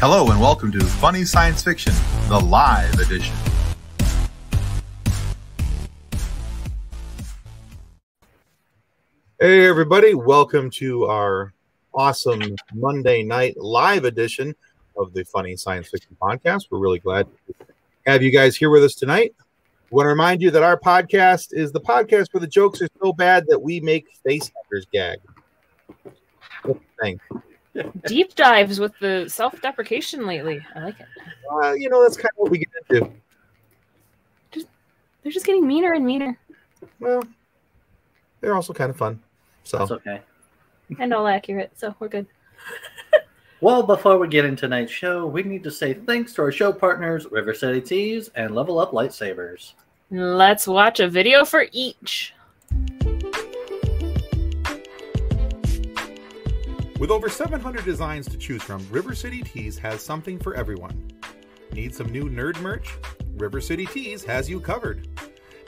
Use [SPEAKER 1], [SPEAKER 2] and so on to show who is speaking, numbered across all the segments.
[SPEAKER 1] Hello and welcome to Funny Science Fiction, the live edition. Hey everybody, welcome to our awesome Monday night live edition of the Funny Science Fiction podcast. We're really glad to have you guys here with us tonight. I want to remind you that our podcast is the podcast where the jokes are so bad that we make facehuggers gag. What do you think?
[SPEAKER 2] Deep dives with the self-deprecation lately. I like it.
[SPEAKER 1] That's kind of what we get into.
[SPEAKER 2] They're just getting meaner and meaner.
[SPEAKER 1] Well, they're also kind of fun. So
[SPEAKER 3] that's okay.
[SPEAKER 2] And all accurate, so we're good.
[SPEAKER 3] Well, before we get into tonight's show, we need to say thanks to our show partners, River City Tees and Level Up Lightsabers.
[SPEAKER 2] Let's watch a video for each.
[SPEAKER 1] With over 700 designs to choose from, River City Tees has something for everyone. Need some new nerd merch? River City Tees has you covered.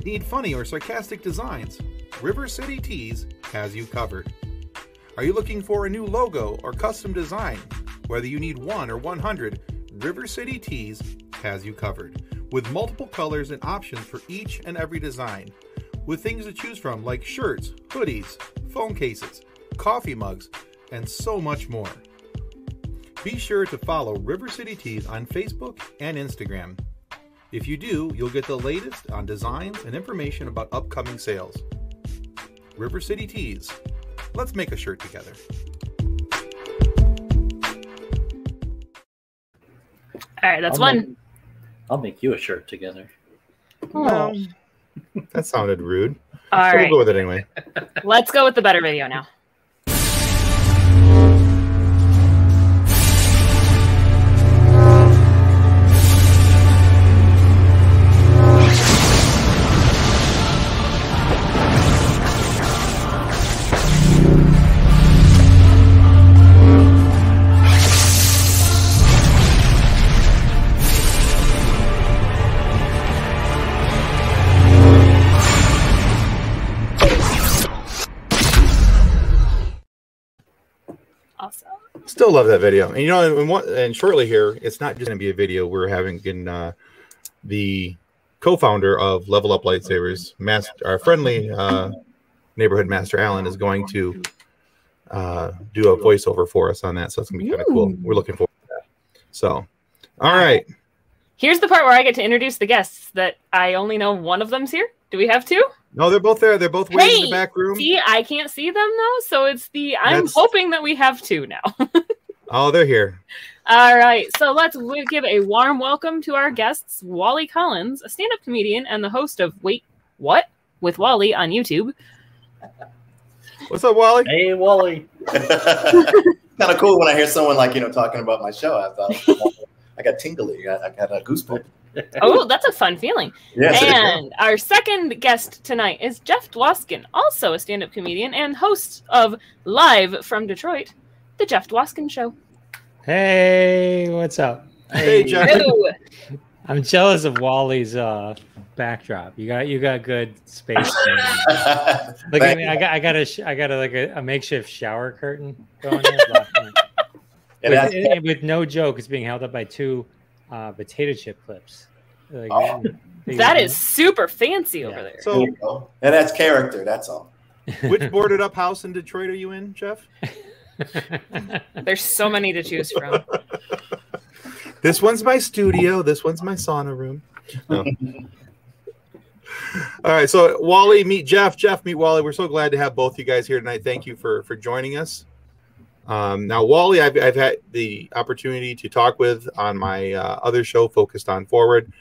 [SPEAKER 1] Need funny or sarcastic designs? River City Tees has you covered. Are you looking for a new logo or custom design? Whether you need 1 or 100, River City Tees has you covered. With multiple colors and options for each and every design. With things to choose from like shirts, hoodies, phone cases, coffee mugs, and so much more. Be sure to follow River City Tees on Facebook and Instagram. If you do, you'll get the latest on designs and information about upcoming sales. River City Tees. Let's make a shirt together.
[SPEAKER 2] All right, that's one.
[SPEAKER 3] I'll make you a shirt together.
[SPEAKER 2] Oh.
[SPEAKER 1] That sounded rude.
[SPEAKER 2] All right.
[SPEAKER 1] We'll go with it anyway.
[SPEAKER 2] Let's go with the better video now.
[SPEAKER 1] Still love that video. And and shortly here, it's not just going to be a video. We're having the co-founder of Level Up Lightsabers, our friendly neighborhood master Alan, is going to do a voiceover for us on that. So it's going to be kind of cool. We're looking forward to that. So, all right.
[SPEAKER 2] Here's the part where I get to introduce the guests that I only know one of them's here. Do we have two?
[SPEAKER 1] No, they're both there. They're both waiting in the back room.
[SPEAKER 2] See, I can't see them though, so I'm hoping that we have two now.
[SPEAKER 1] Oh, they're here.
[SPEAKER 2] All right, so let's give a warm welcome to our guests, Wali Collins, a stand-up comedian and the host of Wait, What? With Wali on YouTube.
[SPEAKER 1] What's up, Wally?
[SPEAKER 3] Hey, Wally.
[SPEAKER 4] Kind of cool when I hear someone talking about my show. I thought I got tingly. I got a goosebump.
[SPEAKER 2] Oh, that's a fun feeling.
[SPEAKER 4] Yes,
[SPEAKER 2] and our second guest tonight is Jeff Dwoskin, also a stand-up comedian and host of Live from Detroit, The Jeff Dwoskin Show.
[SPEAKER 5] Hey, what's up?
[SPEAKER 1] Hey, Jeff.
[SPEAKER 2] Hello.
[SPEAKER 5] I'm jealous of Wally's backdrop. You got good space. Look at me. I got a makeshift shower curtain going there. With no joke, it's being held up by two potato chip clips.
[SPEAKER 2] That is super fancy over there.
[SPEAKER 1] So,
[SPEAKER 4] and that's character. That's all.
[SPEAKER 1] Which boarded up house in Detroit are you in, Jeff?
[SPEAKER 2] There's so many to choose from.
[SPEAKER 1] This one's my studio. This one's my sauna room. No. All right, so Wally, meet Jeff. Jeff, meet Wally. We're so glad to have both you guys here tonight. Thank you for joining us. Now, Wally, I've had the opportunity to talk with on my other show, Focused on Forward.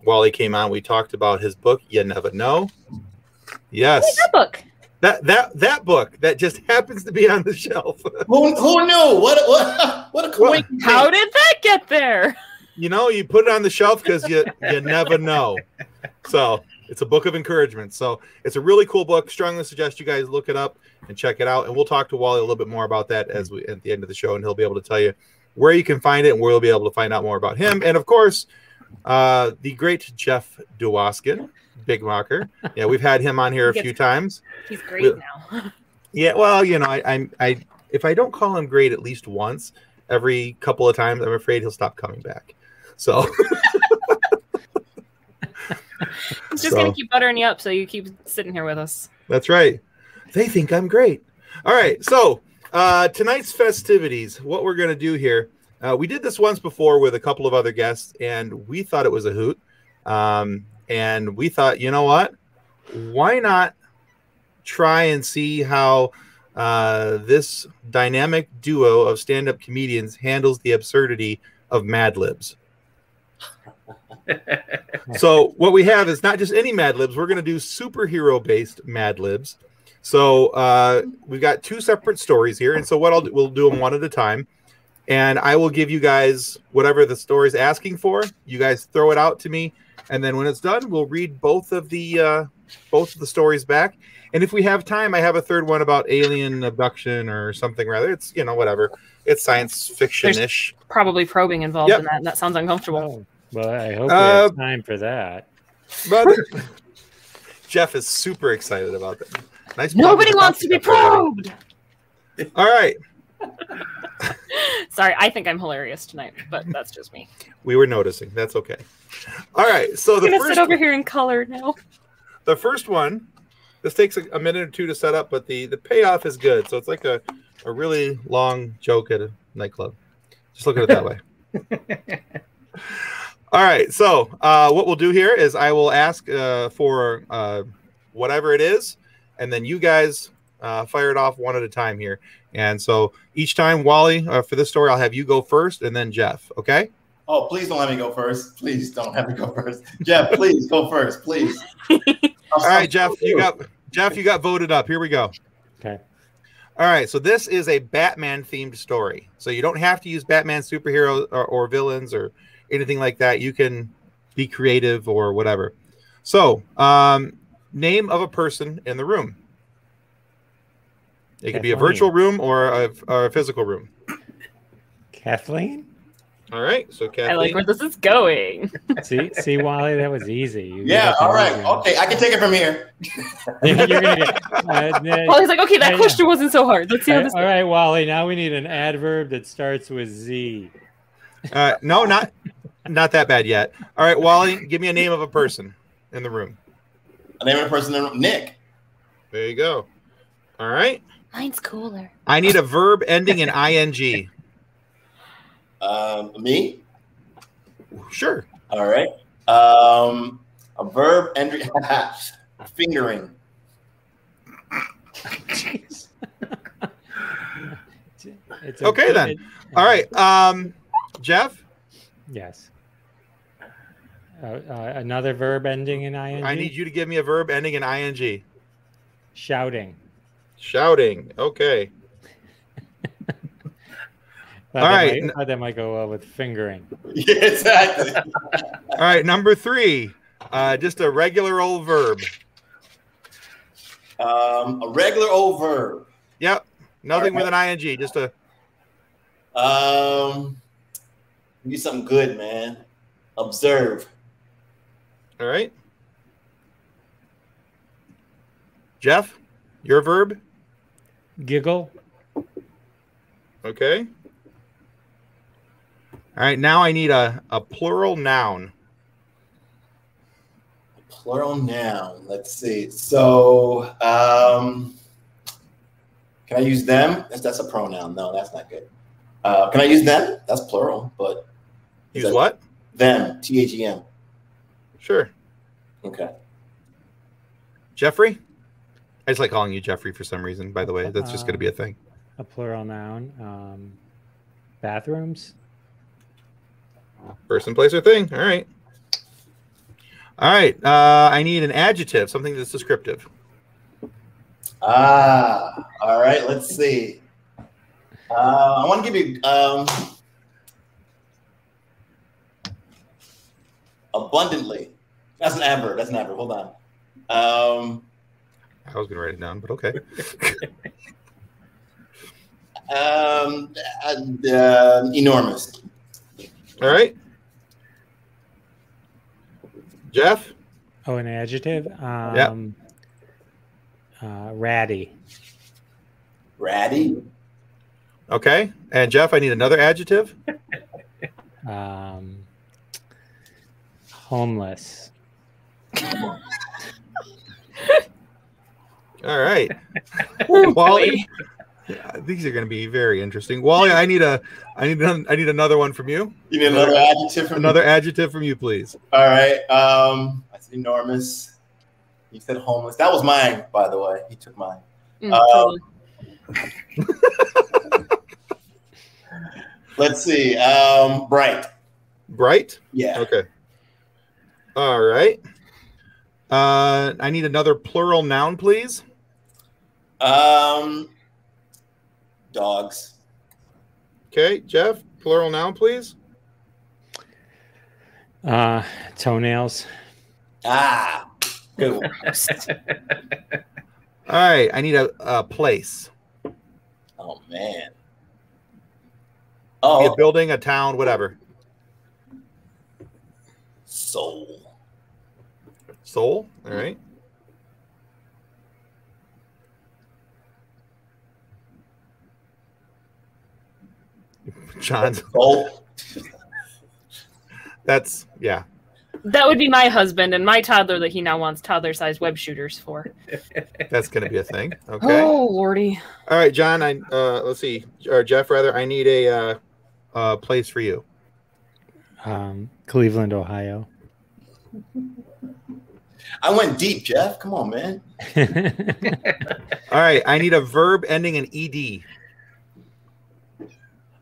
[SPEAKER 1] Wally came on. We talked about his book, You Never Know. Yes.
[SPEAKER 2] What's that book?
[SPEAKER 1] That book that just happens to be on the shelf.
[SPEAKER 4] Who knew? What a coincidence.
[SPEAKER 2] How did that get there?
[SPEAKER 1] You put it on the shelf because you never know. So it's a book of encouragement. So it's a really cool book. Strongly suggest you guys look it up and check it out. And we'll talk to Wally a little bit more about that at the end of the show, and he'll be able to tell you where you can find it and where you'll be able to find out more about him. And of course, the great Jeff Dwoskin. Big rocker. Yeah, we've had him on here a few times.
[SPEAKER 2] He's great now.
[SPEAKER 1] Yeah, well, I if I don't call him great at least once, every couple of times, I'm afraid he'll stop coming back. So
[SPEAKER 2] He's just gonna keep buttering you up so you keep sitting here with us.
[SPEAKER 1] That's right. They think I'm great. All right. So tonight's festivities, what we're going to do here, we did this once before with a couple of other guests, and we thought it was a hoot. And we thought, you know what? Why not try and see how this dynamic duo of stand-up comedians handles the absurdity of Mad Libs? So what we have is not just any Mad Libs. We're going to do superhero-based Mad Libs. So we've got two separate stories here, and so we'll do them one at a time, and I will give you guys whatever the story's asking for. You guys throw it out to me, and then when it's done, we'll read both of the stories back. And if we have time, I have a third one about alien abduction or something rather. It's whatever. It's science fiction-ish.
[SPEAKER 2] There's probably probing involved in that, and that sounds uncomfortable.
[SPEAKER 5] Well, I hope we have time for that.
[SPEAKER 1] But Jeff is super excited about that. Nice.
[SPEAKER 2] Nobody wants to be probed.
[SPEAKER 1] All right.
[SPEAKER 2] Sorry, I think I'm hilarious tonight, but that's just me.
[SPEAKER 1] We were noticing. That's okay. All right. So
[SPEAKER 2] I'm gonna sit over here in color now.
[SPEAKER 1] The first one. This takes a minute or two to set up, but the payoff is good. So it's like a really long joke at a nightclub. Just look at it that way. All right. So what we'll do here is I will ask for whatever it is, and then you guys fire it off one at a time here. And so each time, Wally, for this story, I'll have you go first, and then Jeff. Okay?
[SPEAKER 4] Oh, please don't let me go first. Please don't have me go first. Jeff, please go first, please.
[SPEAKER 1] All right, Jeff, you got voted up. Here we go.
[SPEAKER 5] Okay.
[SPEAKER 1] All right, so this is a Batman-themed story. So you don't have to use Batman superheroes or villains or anything like that. You can be creative or whatever. So, name of a person in the room. It could be a virtual room or a physical room.
[SPEAKER 5] Kathleen?
[SPEAKER 1] All right, so Kathleen.
[SPEAKER 2] I like where this is going.
[SPEAKER 5] See, Wally, that was easy.
[SPEAKER 4] All right. Okay, I can take it from here.
[SPEAKER 5] You're gonna get,
[SPEAKER 2] Wally's like, okay, that question wasn't so hard. Let's see how this
[SPEAKER 5] all right, Wally, now we need an adverb that starts with Z.
[SPEAKER 1] No, not that bad yet. All right, Wally, give me a name of a person in the room.
[SPEAKER 4] A name of a person in the room. Nick.
[SPEAKER 1] There you go. All right.
[SPEAKER 2] Mine's cooler.
[SPEAKER 1] I need a verb ending in ing.
[SPEAKER 4] Me?
[SPEAKER 1] Sure.
[SPEAKER 4] All right. A verb ending fingering.
[SPEAKER 1] Okay then. All right. Jeff?
[SPEAKER 5] Yes. Another verb ending in ing?
[SPEAKER 1] I need you to give me a verb ending in ing.
[SPEAKER 5] Shouting.
[SPEAKER 1] Shouting. Okay.
[SPEAKER 5] All
[SPEAKER 1] right.
[SPEAKER 5] That might go well with fingering.
[SPEAKER 4] Yeah, exactly.
[SPEAKER 1] All right. Number 3. Just a regular old verb.
[SPEAKER 4] A regular old verb.
[SPEAKER 1] Yep. Nothing with an ing. Just a.
[SPEAKER 4] Give me something good, man. Observe.
[SPEAKER 1] All right. Jeff, your verb?
[SPEAKER 5] Giggle.
[SPEAKER 1] Okay. All right. Now I need a plural noun.
[SPEAKER 4] Plural noun. Let's see. So, can I use them? That's a pronoun. No, that's not good. Can I use them? That's plural, but
[SPEAKER 1] Use what?
[SPEAKER 4] Them. THEM.
[SPEAKER 1] Sure.
[SPEAKER 4] Okay.
[SPEAKER 1] Jeffrey? I just like calling you Jeffrey for some reason, by the way. That's just going to be a thing.
[SPEAKER 5] A plural noun. Bathrooms.
[SPEAKER 1] Person, place, or thing. All right. All right. I need an adjective, something that's descriptive.
[SPEAKER 4] All right. Let's see. I want to give you abundantly. That's an adverb. Hold on.
[SPEAKER 1] I was going to write it down, but okay.
[SPEAKER 4] Enormous.
[SPEAKER 1] All right. Jeff?
[SPEAKER 5] Oh, an adjective?
[SPEAKER 1] Yeah.
[SPEAKER 5] Ratty.
[SPEAKER 4] Ratty?
[SPEAKER 1] Okay. And Jeff, I need another adjective.
[SPEAKER 5] Homeless.
[SPEAKER 1] All right. Wally, these are going to be very interesting. Wally, I need another one from you.
[SPEAKER 4] You need another adjective from
[SPEAKER 1] Another adjective from you, please.
[SPEAKER 4] All right. That's enormous. You said homeless. That was mine, by the way. He took mine.
[SPEAKER 2] Totally.
[SPEAKER 4] Let's see. Bright.
[SPEAKER 1] Bright?
[SPEAKER 4] Yeah.
[SPEAKER 1] Okay. All right. I need another plural noun, please.
[SPEAKER 4] Dogs.
[SPEAKER 1] Okay, Jeff, plural noun, please.
[SPEAKER 5] Toenails.
[SPEAKER 4] Ah, good one.
[SPEAKER 1] All right, I need a place.
[SPEAKER 4] Oh man.
[SPEAKER 1] Be
[SPEAKER 4] Oh,
[SPEAKER 1] a building, a town, whatever.
[SPEAKER 4] soul.
[SPEAKER 1] Soul. All right. John's.
[SPEAKER 4] Soul.
[SPEAKER 1] That's yeah.
[SPEAKER 2] That would be my husband and my toddler that he now wants toddler-sized web shooters for.
[SPEAKER 1] That's going to be a thing. Okay.
[SPEAKER 2] Oh, lordy.
[SPEAKER 1] All right, John. Let's see, or Jeff rather. I need a place for you.
[SPEAKER 5] Cleveland, Ohio.
[SPEAKER 4] I went deep, Jeff. Come on, man.
[SPEAKER 1] All right, I need a verb ending in ed.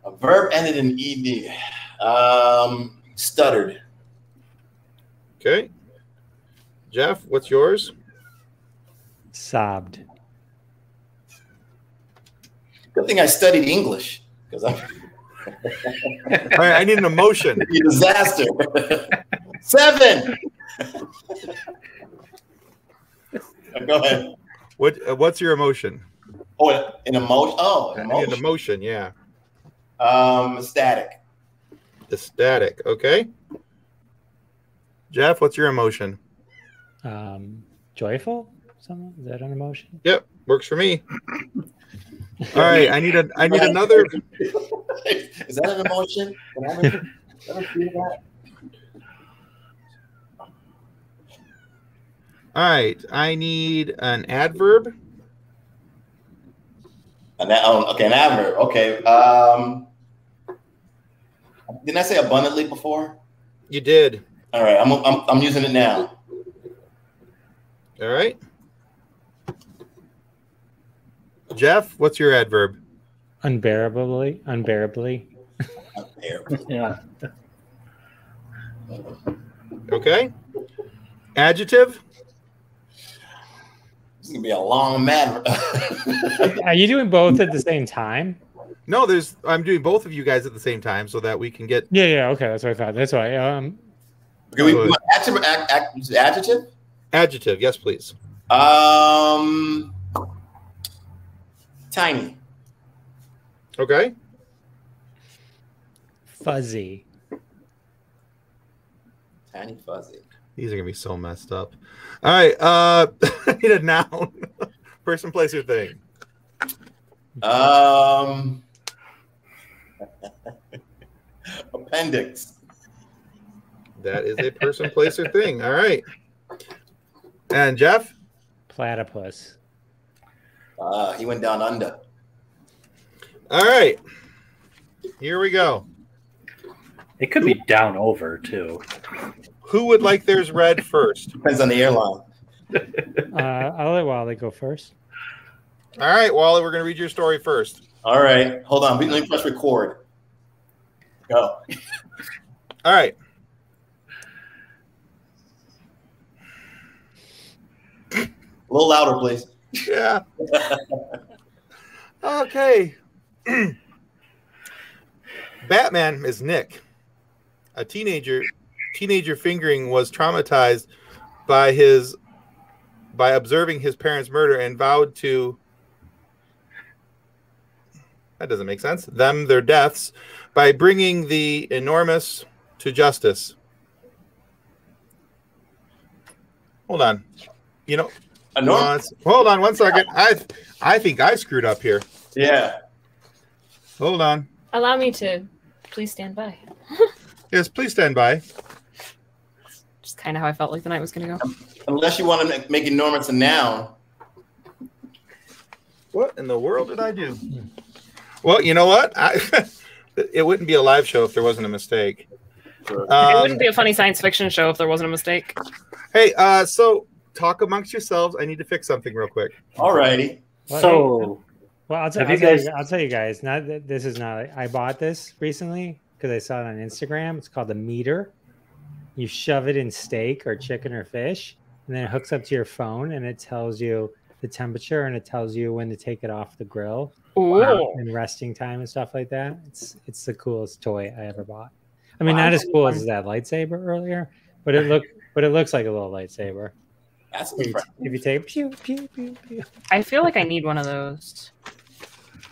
[SPEAKER 4] A verb ended in ed. Stuttered.
[SPEAKER 1] Okay. Jeff, what's yours?
[SPEAKER 5] Sobbed.
[SPEAKER 4] Good thing I studied English because I'm
[SPEAKER 1] All right, I need an emotion.
[SPEAKER 4] a disaster. 7. Go ahead.
[SPEAKER 1] What's your emotion?
[SPEAKER 4] Oh, an emotion. Oh, an
[SPEAKER 1] I need an
[SPEAKER 4] emotion.
[SPEAKER 1] emotion, yeah.
[SPEAKER 4] Static.
[SPEAKER 1] Ecstatic. Okay. Jeff, what's your emotion?
[SPEAKER 5] Joyful? Something? Is that an emotion?
[SPEAKER 1] Yep, works for me. All right, I need another.
[SPEAKER 4] Is that an emotion? Can I ever feel that?
[SPEAKER 1] All right, I need an adverb.
[SPEAKER 4] An adverb. Okay. Didn't I say abundantly before?
[SPEAKER 1] You did.
[SPEAKER 4] All right. I'm using it now.
[SPEAKER 1] All right. Jeff, what's your adverb?
[SPEAKER 5] Unbearably.
[SPEAKER 3] Yeah.
[SPEAKER 1] Okay. Adjective?
[SPEAKER 4] It's gonna be a long mad.
[SPEAKER 5] Are you doing both at the same time?
[SPEAKER 1] No, I'm doing both of you guys at the same time so that we can get.
[SPEAKER 5] Yeah. Okay, that's what I thought. That's why.
[SPEAKER 4] Okay, we want adjective.
[SPEAKER 1] Adjective, yes, please.
[SPEAKER 4] Tiny.
[SPEAKER 1] Okay.
[SPEAKER 5] Fuzzy.
[SPEAKER 4] Tiny fuzzy.
[SPEAKER 1] These are gonna be so messed up. All right. I need a noun. Person, place, or thing.
[SPEAKER 4] Appendix.
[SPEAKER 1] That is a person, place, or thing. All right. And Jeff?
[SPEAKER 5] Platypus.
[SPEAKER 4] He went down under.
[SPEAKER 1] All right. Here we go.
[SPEAKER 3] It could be down over too.
[SPEAKER 1] Who would like theirs read first?
[SPEAKER 4] Depends on the airline.
[SPEAKER 5] I'll let Wally go first.
[SPEAKER 1] All right, Wally, we're going to read your story first.
[SPEAKER 4] All right. Hold on. Let me press record. Go.
[SPEAKER 1] All right.
[SPEAKER 4] A little louder, please.
[SPEAKER 1] Yeah. Okay. Batman is Nick. A teenager fingering was traumatized by observing his parents' murder and vowed to, that doesn't make sense, their deaths by bringing the enormous to justice. Hold on.
[SPEAKER 4] Enormous?
[SPEAKER 1] Hold on 1 second. I think I screwed up here.
[SPEAKER 4] Yeah.
[SPEAKER 1] Hold on.
[SPEAKER 2] Allow me to please stand by.
[SPEAKER 1] Yes, please stand by.
[SPEAKER 2] Just kind of how I felt like the night was going to go.
[SPEAKER 4] Unless you want to make enormous a noun.
[SPEAKER 1] What in the world did I do? Well, you know what? It wouldn't be a live show if there wasn't a mistake.
[SPEAKER 2] It wouldn't be a funny science fiction show if there wasn't a mistake.
[SPEAKER 1] Hey, so talk amongst yourselves. I need to fix something real quick.
[SPEAKER 4] All righty.
[SPEAKER 5] Well, I'll tell you guys. This is not. I bought this recently because I saw it on Instagram. It's called a meter. You shove it in steak or chicken or fish, and then it hooks up to your phone, and it tells you the temperature, and it tells you when to take it off the grill and resting time and stuff like that. It's the coolest toy I ever bought. I mean, not as cool as that lightsaber earlier, but it looks like a little lightsaber.
[SPEAKER 4] That's
[SPEAKER 5] if you take pew, pew, pew, pew.
[SPEAKER 2] I feel like I need one of those.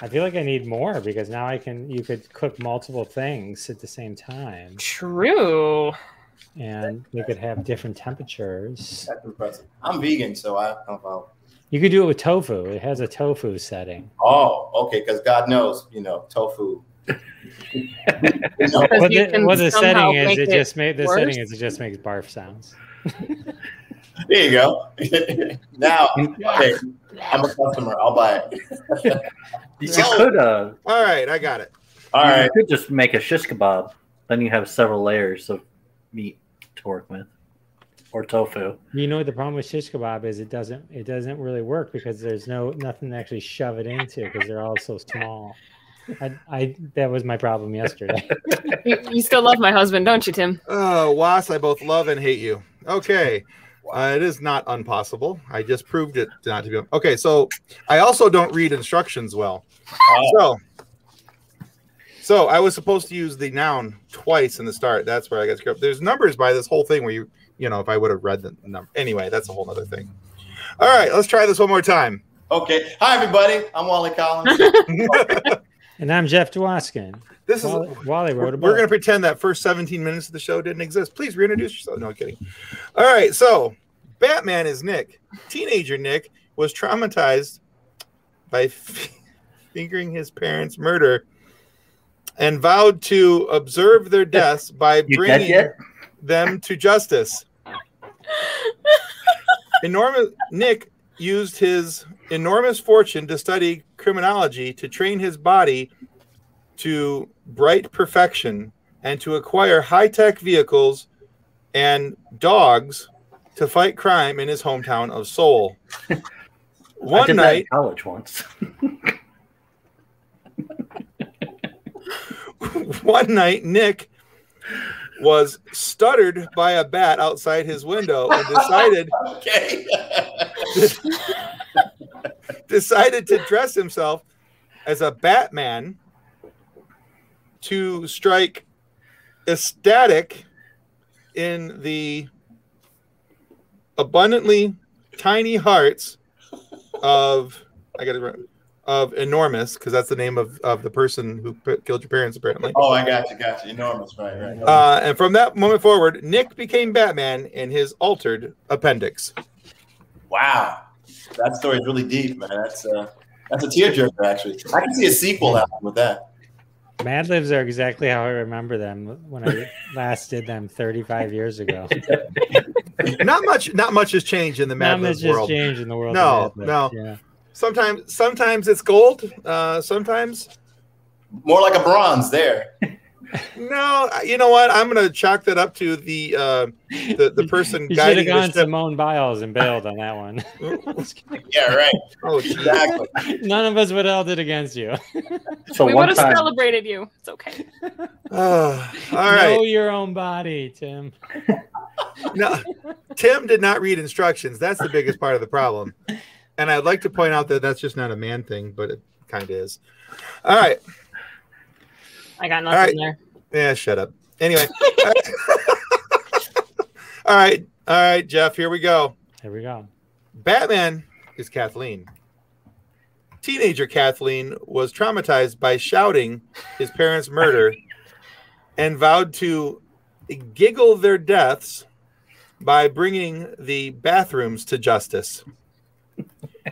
[SPEAKER 5] I feel like I need more because now you could cook multiple things at the same time.
[SPEAKER 2] True.
[SPEAKER 5] And you could have different temperatures.
[SPEAKER 4] That's impressive. I'm vegan, so I don't know.
[SPEAKER 5] You could do it with tofu. It has a tofu setting.
[SPEAKER 4] Oh, okay, because God knows, tofu.
[SPEAKER 5] The setting is it just makes barf sounds.
[SPEAKER 4] There you go. Now, okay, I'm a customer. I'll buy it.
[SPEAKER 3] You could.
[SPEAKER 1] All right, I got it.
[SPEAKER 4] All right.
[SPEAKER 3] You could just make a shish kebab. Then you have several layers of meat to work with, or tofu.
[SPEAKER 5] You know what the problem with shish kebab is? It doesn't really work because there's nothing to actually shove it into because they're all so small. That was my problem yesterday.
[SPEAKER 2] You still love my husband, don't you, Tim?
[SPEAKER 1] Oh, Was, I both love and hate you. Okay. It is not impossible. I just proved it not to be. Okay, so I also don't read instructions well. So I was supposed to use the noun twice in the start. That's where I got screwed up. There's numbers by this whole thing where you if I would have read the number. Anyway, that's a whole other thing. All right, let's try this one more time.
[SPEAKER 4] Okay. Hi, everybody. I'm Wally Collins.
[SPEAKER 5] And I'm Jeff Dwoskin. Wally wrote a book.
[SPEAKER 1] We're going to pretend that first 17 minutes of the show didn't exist. Please reintroduce yourself. No kidding. All right. So Batman is Nick. Teenager Nick was traumatized by fingering his parents' murder and vowed to observe their deaths by bringing them to justice. Nick used his enormous fortune to study criminology to train his body to bright perfection and to acquire high-tech vehicles and dogs to fight crime in his hometown of Seoul.
[SPEAKER 3] I did that in college once.
[SPEAKER 1] One night, Nick was stuttered by a bat outside his window and decided to dress himself as a Batman to strike ecstatic in the abundantly tiny hearts of enormous, because that's the name of the person who killed your parents, apparently.
[SPEAKER 4] Oh, I got you. Enormous, right.
[SPEAKER 1] And from that moment forward, Nick became Batman in his altered appendix.
[SPEAKER 4] Wow, that story is really deep, man. That's a tearjerker, actually. I can see a sequel happening with that.
[SPEAKER 5] Mad Libs are exactly how I remember them when I last did them 35 years ago.
[SPEAKER 1] Not much has changed in the Mad Libs world.
[SPEAKER 5] Not much has changed in the world.
[SPEAKER 1] No.
[SPEAKER 5] Yeah.
[SPEAKER 1] Sometimes it's gold. Sometimes
[SPEAKER 4] more like a bronze there.
[SPEAKER 1] No, you know what? I'm going to chalk that up to the person
[SPEAKER 5] you
[SPEAKER 1] guiding
[SPEAKER 5] should have gone
[SPEAKER 1] the ship.
[SPEAKER 5] Simone Biles and bailed on that one.
[SPEAKER 4] Yeah, right.
[SPEAKER 1] Oh,
[SPEAKER 4] exactly.
[SPEAKER 5] None of us would have held it against you.
[SPEAKER 3] So
[SPEAKER 2] we would have celebrated you. It's okay.
[SPEAKER 1] All right.
[SPEAKER 5] Know your own body, Tim.
[SPEAKER 1] No, Tim did not read instructions. That's the biggest part of the problem. And I'd like to point out that that's just not a man thing, but it kind of is. All right.
[SPEAKER 2] I got nothing there.
[SPEAKER 1] Yeah, shut up. Anyway. All right, Jeff, here we go.
[SPEAKER 5] Here we go.
[SPEAKER 1] Batman is Kathleen. Teenager Kathleen was traumatized by shouting his parents' murder and vowed to giggle their deaths by bringing the bathrooms to justice.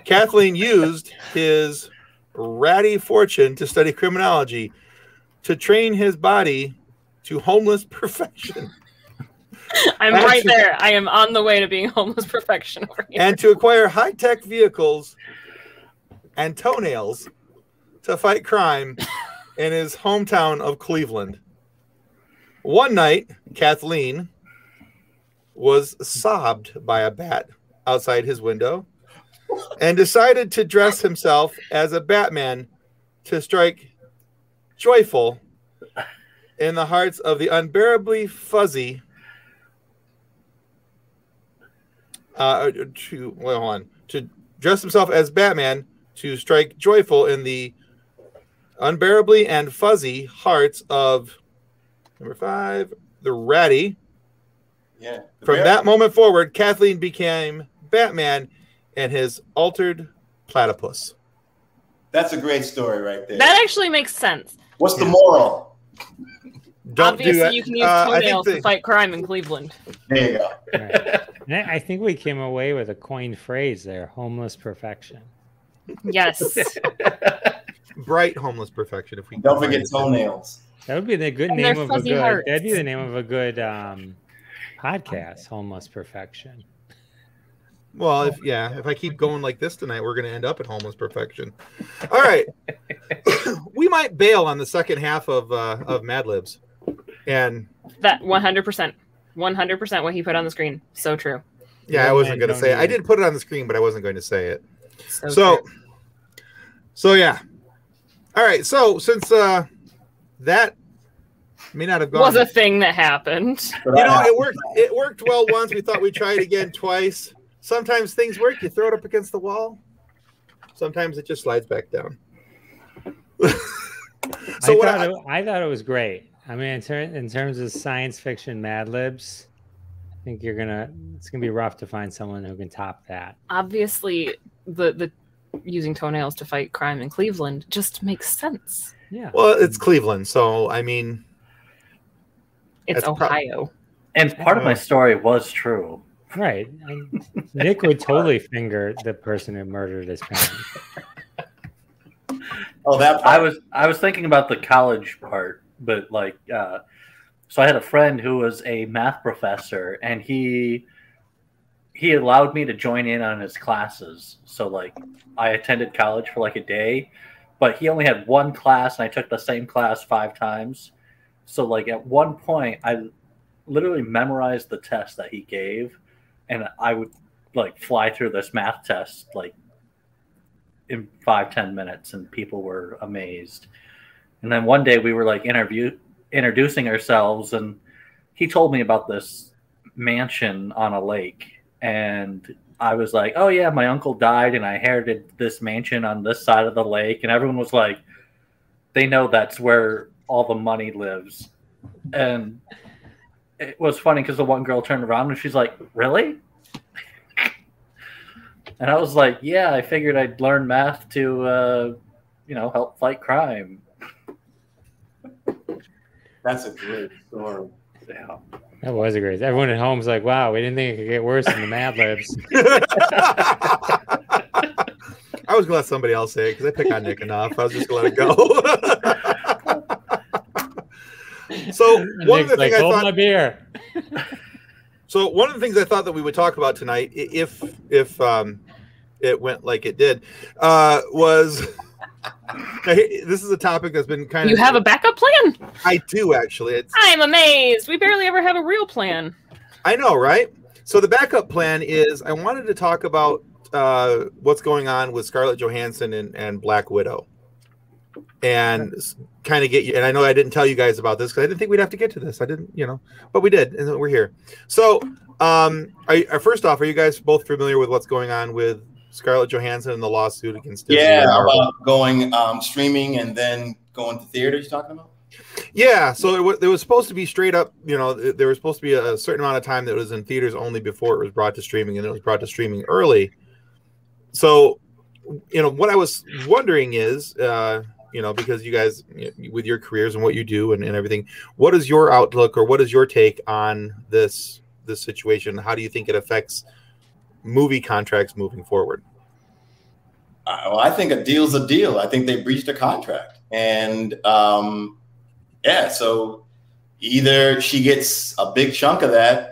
[SPEAKER 1] Kathleen used his ratty fortune to study criminology, to train his body to homeless perfection.
[SPEAKER 2] I'm right there. I am on the way to being homeless perfection over here.
[SPEAKER 1] And to acquire high-tech vehicles and toenails to fight crime in his hometown of Cleveland. One night, Kathleen was sobbed by a bat outside his window and decided to dress himself as a Batman to strike joyful in the hearts of the unbearably fuzzy to dress himself as Batman to strike joyful in the unbearably and fuzzy hearts of number 5, the ratty.
[SPEAKER 4] Yeah.
[SPEAKER 1] From that moment forward, Kathleen became Batman and his altered platypus.
[SPEAKER 4] That's a great story right there.
[SPEAKER 2] That actually makes sense.
[SPEAKER 4] What's the moral?
[SPEAKER 2] Obviously, you can use toenails to fight crime in Cleveland.
[SPEAKER 4] There you go.
[SPEAKER 5] Right. I think we came away with a coined phrase there: homeless perfection.
[SPEAKER 2] Yes.
[SPEAKER 1] Bright homeless perfection. If we
[SPEAKER 4] don't forget toenails.
[SPEAKER 5] That would be the good name of a good. Hearts. That'd be the name of a good podcast. Homeless perfection.
[SPEAKER 1] Well, if I keep going like this tonight, we're going to end up at homeless perfection. All right, we might bail on the second half of Mad Libs, and
[SPEAKER 2] that 100%, 100% what he put on the screen. So true.
[SPEAKER 1] Yeah, I wasn't going to say it. I did put it on the screen, but I wasn't going to say it. So yeah. All right. So since that may not have gone
[SPEAKER 2] was a thing that happened.
[SPEAKER 1] It worked well once. We thought we'd try it again twice. Sometimes things work. You throw it up against the wall. Sometimes it just slides back down.
[SPEAKER 5] I thought it was great. I mean, in terms of science fiction Mad Libs, I think it's gonna be rough to find someone who can top that.
[SPEAKER 2] Obviously, the using toenails to fight crime in Cleveland just makes sense.
[SPEAKER 5] Yeah.
[SPEAKER 1] Well, it's Cleveland, so I mean,
[SPEAKER 2] it's Ohio.
[SPEAKER 3] And part of my story was true.
[SPEAKER 5] Right. Nick would totally finger the person who murdered his parents.
[SPEAKER 4] Oh, that part.
[SPEAKER 3] I was thinking about the college part, but so I had a friend who was a math professor, and he allowed me to join in on his classes. So I attended college for a day, but he only had one class, and I took the same class 5 times. So at one point, I literally memorized the test that he gave, and I would fly through this math test in 5-10 minutes, and people were amazed. And then one day we were introducing ourselves, and he told me about this mansion on a lake, and I was like, oh yeah, my uncle died and I inherited this mansion on this side of the lake. And everyone was like, they know that's where all the money lives. And it was funny because the one girl turned around and she's like, really? And I was like, yeah, I figured I'd learn math to, help fight crime.
[SPEAKER 4] That's a great story.
[SPEAKER 3] Yeah.
[SPEAKER 5] That was a great. Everyone at home's like, wow, we didn't think it could get worse than the Mad Libs.
[SPEAKER 1] I was going to let somebody else say it because I pick on Nick enough. I was just going to let it go. So one of the things I thought,
[SPEAKER 5] my beer.
[SPEAKER 1] So one of the things I thought that we would talk about tonight, if it went like it did, was this is a topic that's been kind of.
[SPEAKER 2] You have a backup plan?
[SPEAKER 1] I do actually.
[SPEAKER 2] I'm amazed. We barely ever have a real plan.
[SPEAKER 1] I know, right? So the backup plan is I wanted to talk about what's going on with Scarlett Johansson and Black Widow, and kind of get you. And I know I didn't tell you guys about this because I didn't think we'd have to get to this. I didn't, but we did, and we're here. So, first off, are you guys both familiar with what's going on with Scarlett Johansson and the lawsuit against Disney?
[SPEAKER 4] Yeah, about going streaming and then going to theaters. You're talking about?
[SPEAKER 1] Yeah, so there was supposed to be straight up, there was supposed to be a certain amount of time that was in theaters only before it was brought to streaming, and it was brought to streaming early. So, what I was wondering is, because you guys, with your careers and what you do and everything, what is your outlook or what is your take on this situation? How do you think it affects movie contracts moving forward?
[SPEAKER 4] Well, I think a deal's a deal. I think they breached a contract, and yeah, so either she gets a big chunk of that.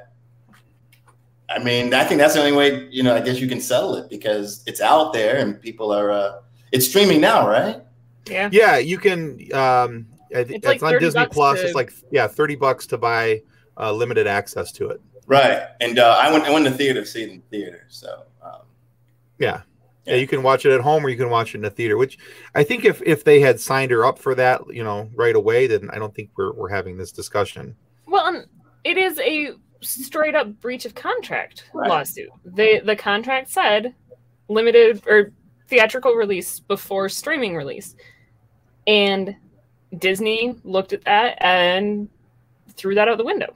[SPEAKER 4] I mean, I think that's the only way, I guess you can settle it, because it's out there and people are, it's streaming now, right?
[SPEAKER 2] Yeah.
[SPEAKER 1] Yeah, you can, it's
[SPEAKER 2] like
[SPEAKER 1] on Disney Plus.
[SPEAKER 2] to...
[SPEAKER 1] It's like, $30 to buy limited access to it.
[SPEAKER 4] Right. And I went to the theater to see it in the theater. So,
[SPEAKER 1] yeah, you can watch it at home or you can watch it in the theater, which I think if they had signed her up for that, right away, then I don't think we're having this discussion.
[SPEAKER 2] Well, it is a straight up breach of contract lawsuit. The contract said limited or theatrical release before streaming release. And Disney looked at that and threw that out the window.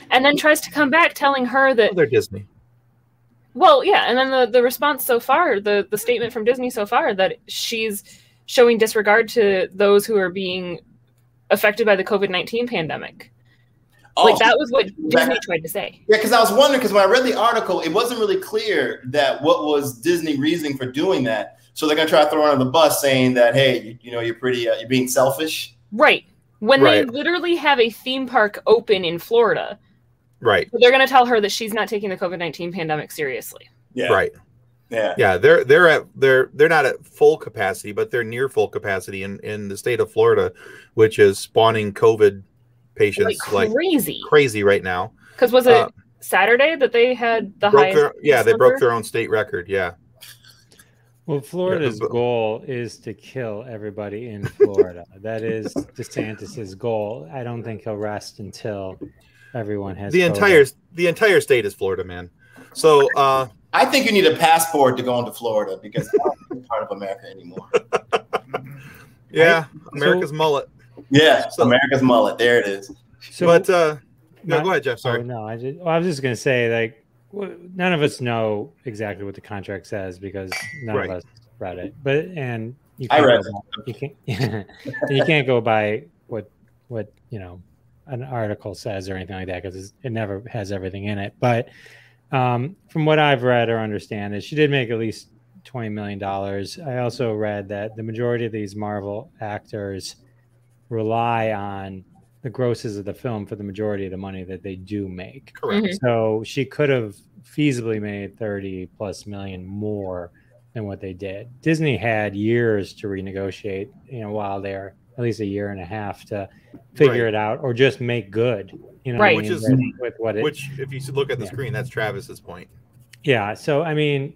[SPEAKER 2] And then tries to come back telling her that
[SPEAKER 1] they're Disney.
[SPEAKER 2] Well, yeah, and then the response so far, the statement from Disney so far, that she's showing disregard to those who are being affected by the COVID-19 pandemic. Like, that was what Disney tried to say.
[SPEAKER 4] Yeah, because I was wondering, because when I read the article, it wasn't really clear that what was Disney reasoning for doing that. So they're going to try to throw her under the bus saying that, hey, you're pretty, you're being selfish.
[SPEAKER 2] Right. When they literally have a theme park open in Florida.
[SPEAKER 1] Right.
[SPEAKER 2] So they're going to tell her that she's not taking the COVID-19 pandemic seriously.
[SPEAKER 4] Yeah.
[SPEAKER 1] Right.
[SPEAKER 4] Yeah.
[SPEAKER 1] Yeah. They're not at full capacity, but they're near full capacity in the state of Florida, which is spawning COVID patients like crazy right now.
[SPEAKER 2] Because was it Saturday that they had the highest?
[SPEAKER 1] They broke their own state record. Yeah.
[SPEAKER 5] Well, Florida's goal is to kill everybody in Florida. That is DeSantis's goal. I don't think he'll rest until everyone has
[SPEAKER 1] the entire state is Florida, man. So
[SPEAKER 4] I think you need a passport to go into Florida, because I don't think it's part of America anymore.
[SPEAKER 1] Yeah, America's mullet.
[SPEAKER 4] Yeah, America's mullet. There it is.
[SPEAKER 1] So, but go ahead, Jeff. Sorry.
[SPEAKER 5] Oh, no, I was just gonna say, like, none of us know exactly what the contract says because none of us read it. But you can't go by what an article says or anything like that, because it never has everything in it. But from what I've read or understand is she did make at least $20 million. I also read that the majority of these Marvel actors rely on the grosses of the film for the majority of the money that they do make.
[SPEAKER 1] Correct.
[SPEAKER 2] Mm-hmm.
[SPEAKER 5] So she could have feasibly made 30+ million more than what they did. Disney had years to renegotiate, while they're at least a year and a half to figure it out, or just make good.
[SPEAKER 1] Which is
[SPEAKER 5] with what it,
[SPEAKER 1] which, if you look at the screen, that's Travis's point.
[SPEAKER 5] Yeah. So I mean,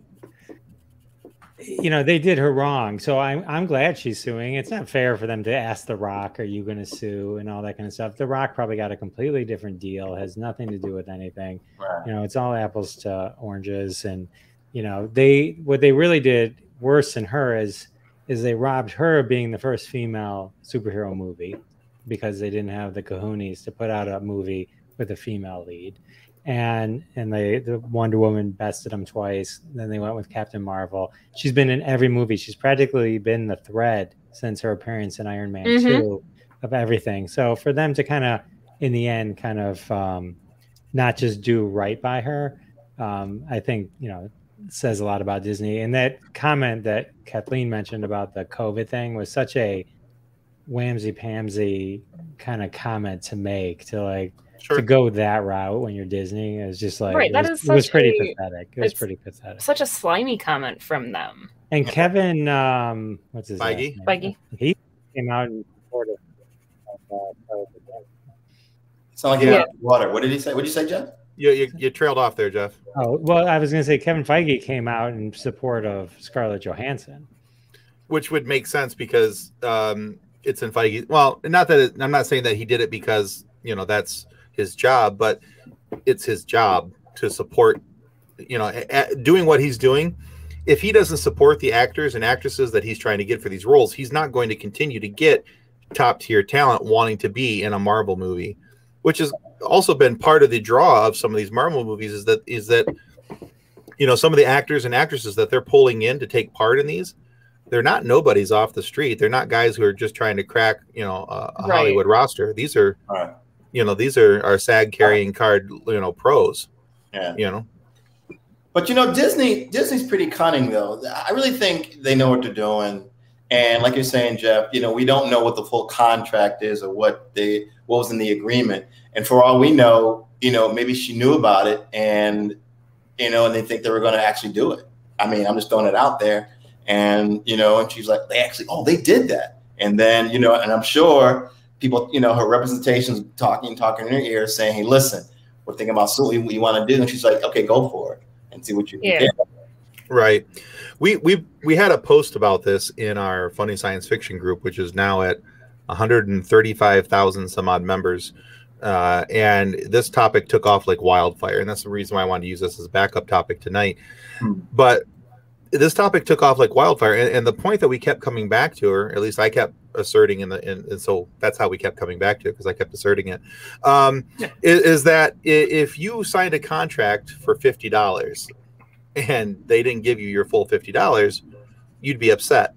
[SPEAKER 5] they did her wrong. So I'm glad she's suing. It's not fair for them to ask The Rock, "Are you going to sue?" and all that kind of stuff. The Rock probably got a completely different deal. Has nothing to do with anything.
[SPEAKER 4] Right.
[SPEAKER 5] It's all apples to oranges. And what they really did worse than her is they robbed her of being the first female superhero movie, because they didn't have the cojones to put out a movie with a female lead. And the Wonder Woman bested them twice. Then they went with Captain Marvel. She's been in every movie. She's practically been the thread since her appearance in Iron Man 2 of everything. So for them to kind of, in the end, not just do right by her, I think, says a lot about Disney. And that comment that Kathleen mentioned about the COVID thing was such a whamsy-pamsy kind of comment to make, to go that route when you're Disney. Is just like, it was pretty pathetic. It was pretty pathetic.
[SPEAKER 2] Such a slimy comment from them.
[SPEAKER 5] And Kevin, what's his name?
[SPEAKER 2] Feige.
[SPEAKER 5] He came out and supported.
[SPEAKER 4] Sound like he went water. What did he say? What did you say, Jeff?
[SPEAKER 1] You trailed off there, Jeff.
[SPEAKER 5] Oh, well, I was going to say Kevin Feige came out in support of Scarlett Johansson,
[SPEAKER 1] which would make sense because it's in Feige. Well, not that I'm not saying that he did it because that's his job, but it's his job to support, doing what he's doing. If he doesn't support the actors and actresses that he's trying to get for these roles, he's not going to continue to get top tier talent wanting to be in a Marvel movie, which has also been part of the draw of some of these Marvel movies is that some of the actors and actresses that they're pulling in to take part in these, they're not nobodies off the street. They're not guys who are just trying to crack, a Hollywood roster. These are, these are our SAG carrying card, pros.
[SPEAKER 4] Yeah. But Disney's pretty cunning though. I really think they know what they're doing. And like you're saying, Jeff, we don't know what the full contract is or what was in the agreement. And for all we know, maybe she knew about it and and they think they were going to actually do it. I mean, I'm just throwing it out there. And and she's like, they did that. And then and I'm sure people, her representation's talking in her ear, saying, hey, listen, we're thinking about suing. What you want to do? And she's like, okay, go for it and see what you can get.
[SPEAKER 1] Right. We had a post about this in our Funny Science Fiction group, which is now at 135,000 some odd members. And this topic took off like wildfire. And that's the reason why I wanted to use this as a backup topic tonight. But this topic took off like wildfire. And the point that we kept coming back to, or at least I kept asserting and so that's how we kept coming back to it, because I kept asserting it, is that if you signed a contract for $50 and they didn't give you your full $50, you'd be upset.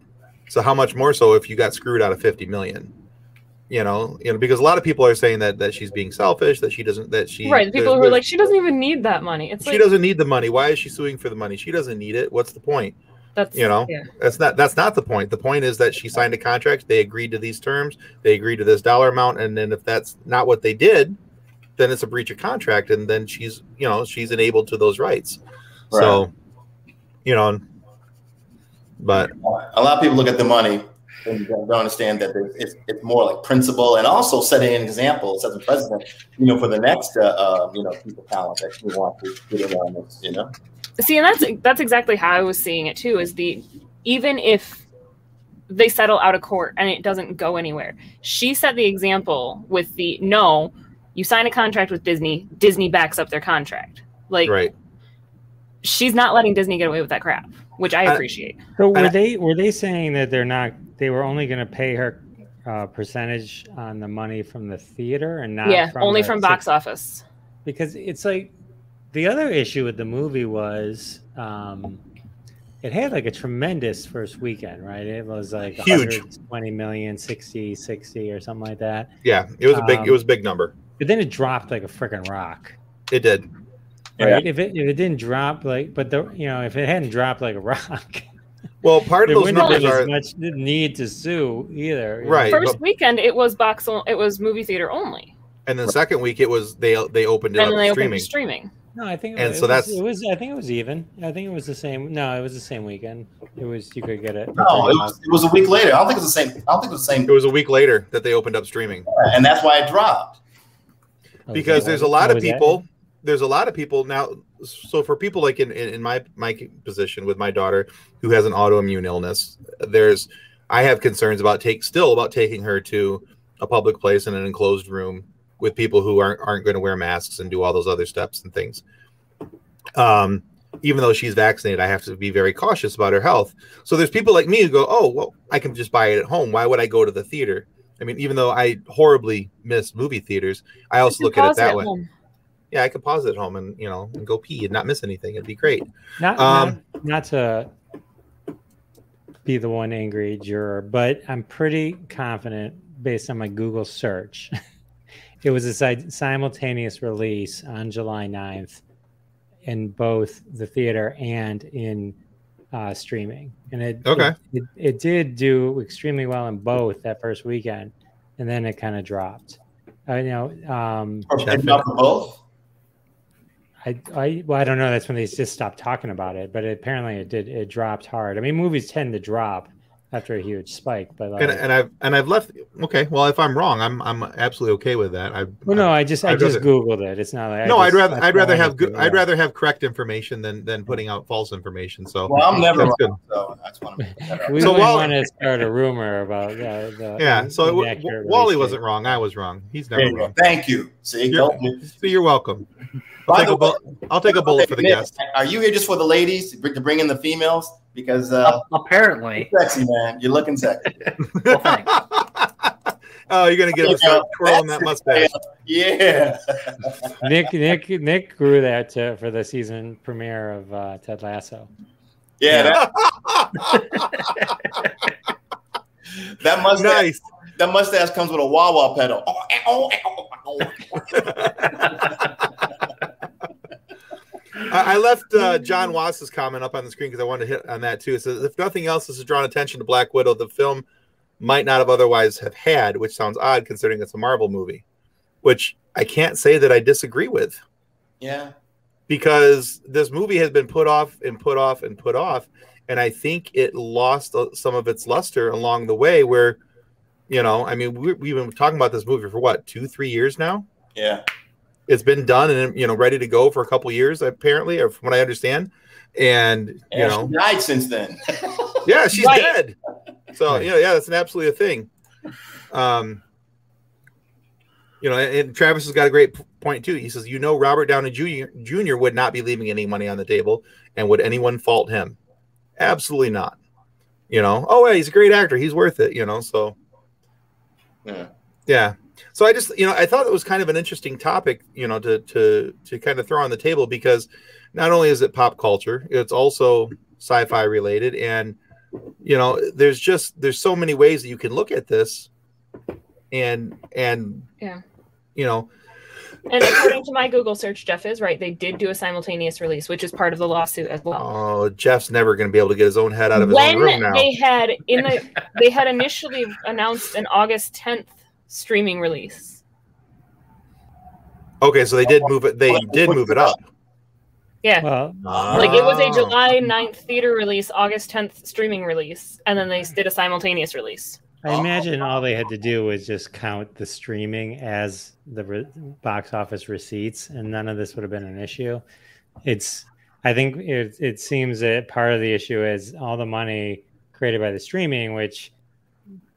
[SPEAKER 1] So how much more so if you got screwed out of $50 million? Because a lot of people are saying that she's being selfish, that she doesn't, that she
[SPEAKER 2] right. People who are like, she doesn't even need that money. It's
[SPEAKER 1] she doesn't need the money. Why is she suing for the money? She doesn't need it. What's the point? That's that's not the point. The point is that she signed a contract. They agreed to these terms. They agreed to this dollar amount. And then if that's not what they did, then it's a breach of contract. And then she's enabled to those rights. Right. So, but
[SPEAKER 4] a lot of people look at the money and don't understand that it's more like principle, and also setting an example as a president, for the next, people talent that we want to get in on this,
[SPEAKER 2] See, and that's exactly how I was seeing it too. Is even if they settle out of court and it doesn't go anywhere, she set the example with you sign a contract with Disney. Disney backs up their contract. Right. She's not letting Disney get away with that crap, which I appreciate.
[SPEAKER 5] So were they saying that they were only going to pay her percentage on the money from the theater and not
[SPEAKER 2] only from box office?
[SPEAKER 5] Because it's like the other issue with the movie was it had like a tremendous first weekend, right? It was like
[SPEAKER 1] huge,
[SPEAKER 5] 120 million, 60 or something like that.
[SPEAKER 1] Yeah, it was a big number.
[SPEAKER 5] But then it dropped like a freaking rock.
[SPEAKER 1] It did.
[SPEAKER 5] Right? Yeah. If it didn't drop if it hadn't dropped like a rock,
[SPEAKER 1] well, part of those numbers
[SPEAKER 5] are much need to sue either.
[SPEAKER 1] Right.
[SPEAKER 2] First weekend it was movie theater only,
[SPEAKER 1] and then second week it was they opened it up streaming.
[SPEAKER 5] No, I think
[SPEAKER 1] I think it
[SPEAKER 5] was even. I think it was the same. No, it was the same weekend. You could get it.
[SPEAKER 4] No, it was a week later. I don't think it was the same.
[SPEAKER 1] It was a week later that they opened up streaming,
[SPEAKER 4] and that's why it dropped.
[SPEAKER 1] Because there's a lot of people. There's a lot of people now. So for people like in my position with my daughter who has an autoimmune illness, I have concerns about taking her to a public place in an enclosed room with people who aren't going to wear masks and do all those other steps and things. Even though she's vaccinated, I have to be very cautious about her health. So there's people like me who go, oh, well, I can just buy it at home. Why would I go to the theater? I mean, even though I horribly miss movie theaters, I also look at it that way. Yeah, I could pause it at home and and go pee and not miss anything. It'd be great.
[SPEAKER 5] Not to be the one angry juror, but I'm pretty confident based on my Google search. It was a simultaneous release on July 9th in both the theater and in streaming, and it did do extremely well in both that first weekend, and then it kind of dropped.
[SPEAKER 4] Both.
[SPEAKER 5] I don't know. That's when they just stopped talking about it. But apparently, it dropped hard. I mean, movies tend to drop after a huge spike. But
[SPEAKER 1] I've left. Okay, well, if I'm wrong, I'm absolutely okay with that. I just
[SPEAKER 5] Googled it. It's not like
[SPEAKER 1] I'd rather have correct information than putting out false information. So
[SPEAKER 4] I'm never wrong.
[SPEAKER 1] Good.
[SPEAKER 4] So I just want to.
[SPEAKER 5] We want to start a rumor about
[SPEAKER 1] So Wally wasn't wrong. I was wrong. He's never wrong.
[SPEAKER 4] Thank you. See,
[SPEAKER 1] you're welcome. I'll take a bullet for the guest.
[SPEAKER 4] Are you here just for the ladies to bring in the females? Because
[SPEAKER 3] apparently,
[SPEAKER 4] you're sexy, man. You're looking sexy.
[SPEAKER 3] Well, thanks.
[SPEAKER 1] Oh, you're gonna get him to start twirling that mustache.
[SPEAKER 4] Yeah.
[SPEAKER 5] Nick grew that for the season premiere of Ted Lasso.
[SPEAKER 4] Yeah. That mustache.
[SPEAKER 1] Nice.
[SPEAKER 4] That mustache comes with a wah-wah pedal.
[SPEAKER 1] I left John Wass's comment up on the screen because I wanted to hit on that too. It says, if nothing else, this has drawn attention to Black Widow, the film might not have otherwise have had, which sounds odd considering it's a Marvel movie, which I can't say that I disagree with.
[SPEAKER 4] Yeah.
[SPEAKER 1] Because this movie has been put off and put off and put off. And I think it lost some of its luster along the way where, you know, I mean, we've been talking about this movie for what, 2-3 years now?
[SPEAKER 4] Yeah.
[SPEAKER 1] It's been done and, you know, ready to go for a couple years, apparently, or from what I understand. And, you know,
[SPEAKER 4] she died since then.
[SPEAKER 1] Yeah, she's dead. So, you know, yeah, that's an absolutely a thing. You know, and Travis has got a great point too. He says, you know, Robert Downey Jr. would not be leaving any money on the table, and would anyone fault him? Absolutely not. You know, oh, yeah, he's a great actor. He's worth it, you know, so. Yeah. So I just, you know, I thought it was kind of an interesting topic, you know, to kind of throw on the table, because not only is it pop culture, it's also sci-fi related. And, you know, there's so many ways that you can look at this and
[SPEAKER 2] yeah,
[SPEAKER 1] you know.
[SPEAKER 2] And according to my Google search, Jeff is right. They did do a simultaneous release, which is part of the lawsuit as well.
[SPEAKER 1] Oh, Jeff's never going to be able to get his own head out of his own room now.
[SPEAKER 2] They had initially announced an August 10th streaming release.
[SPEAKER 1] Okay, so they did move it. They did move it up.
[SPEAKER 2] Yeah. Like it was a July 9th theater release, August 10th streaming release, and then they did a simultaneous release.
[SPEAKER 5] I imagine all they had to do was just count the streaming as the box office receipts, and none of this would have been an issue. I think it seems that part of the issue is all the money created by the streaming, which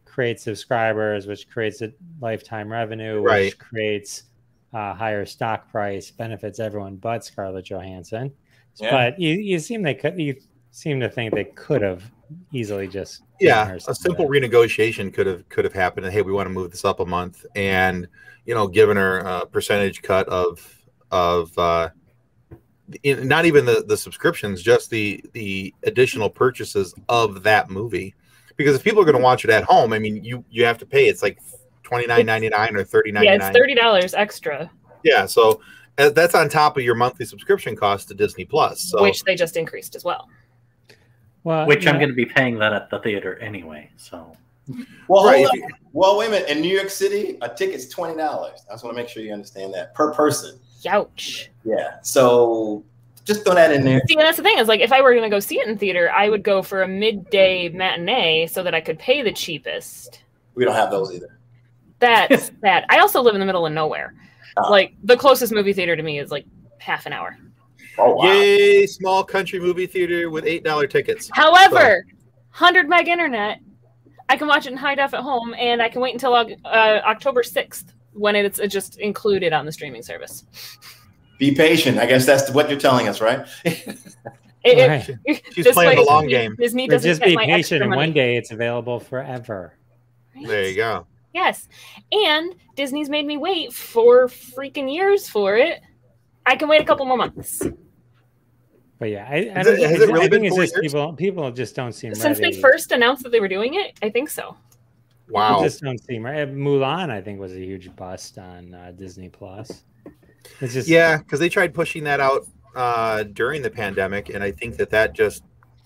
[SPEAKER 5] creates subscribers, which creates a lifetime revenue, which creates higher stock price, benefits everyone but Scarlett Johansson. Yeah. But you seem to think they could have easily just
[SPEAKER 1] a simple renegotiation could have happened. Hey, we want to move this up a month, and you know, given her a percentage cut of not even the subscriptions, just the additional purchases of that movie. Because if people are going to watch it at home, I mean, you have to pay. It's like $29.99 or $30.99.
[SPEAKER 2] Yeah, it's $30 extra.
[SPEAKER 1] Yeah, so that's on top of your monthly subscription cost to Disney Plus, so.
[SPEAKER 2] Which they just increased as well.
[SPEAKER 3] Well, I'm going to be paying that at the theater anyway. So,
[SPEAKER 4] well, wait a minute. In New York City, a ticket's $20. I just want to make sure you understand that per person.
[SPEAKER 2] Youch.
[SPEAKER 4] Yeah. So just throw that in there.
[SPEAKER 2] See, that's the thing is, like, if I were going to go see it in theater, I would go for a midday matinee so that I could pay the cheapest.
[SPEAKER 4] We don't have those either.
[SPEAKER 2] That's bad. I also live in the middle of nowhere. Like, the closest movie theater to me is like half an hour.
[SPEAKER 4] Oh, wow.
[SPEAKER 1] Yay, small country movie theater with $8 tickets.
[SPEAKER 2] However, 100 meg internet, I can watch it in high def at home, and I can wait until October 6th when it's just included on the streaming service.
[SPEAKER 4] Be patient. I guess that's what you're telling us, right?
[SPEAKER 1] She's playing the long game.
[SPEAKER 2] Disney doesn't
[SPEAKER 5] just be patient, and one day it's available forever.
[SPEAKER 2] Right?
[SPEAKER 1] There you go.
[SPEAKER 2] Yes, and Disney's made me wait 4 freaking years for it. I can wait a couple more months.
[SPEAKER 5] But yeah,
[SPEAKER 1] has it really been 4 years?
[SPEAKER 5] People just don't seem
[SPEAKER 2] since
[SPEAKER 5] ready.
[SPEAKER 2] they first announced that they were doing it. I think so.
[SPEAKER 1] Wow,
[SPEAKER 5] people just don't seem right. Mulan, I think, was a huge bust on Disney Plus. It's just
[SPEAKER 1] because they tried pushing that out during the pandemic, and I think that just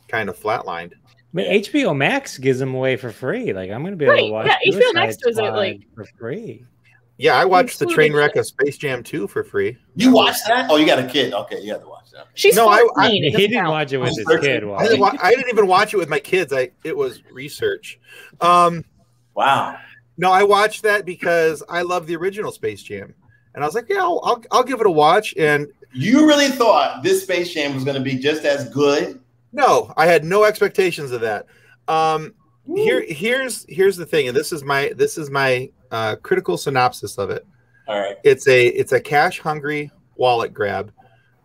[SPEAKER 1] kind of flatlined.
[SPEAKER 5] But HBO Max gives them away for free. Like, I'm going to be able to watch.
[SPEAKER 2] Yeah, HBO Max does it like
[SPEAKER 5] for free.
[SPEAKER 1] Yeah, I watched the train wreck of Space Jam 2 for free.
[SPEAKER 4] You watched that? Oh, you got a kid. Okay, you have to watch that.
[SPEAKER 2] She's 14.
[SPEAKER 5] He didn't watch it with his kid.
[SPEAKER 1] I didn't even watch it with my kids. It was research.
[SPEAKER 4] Wow.
[SPEAKER 1] No, I watched that because I love the original Space Jam, and I was like, yeah, I'll give it a watch. And
[SPEAKER 4] you really thought this Space Jam was going to be just as good?
[SPEAKER 1] No, I had no expectations of that. Here's the thing, and this is my critical synopsis of it.
[SPEAKER 4] All right.
[SPEAKER 1] It's a cash hungry wallet grab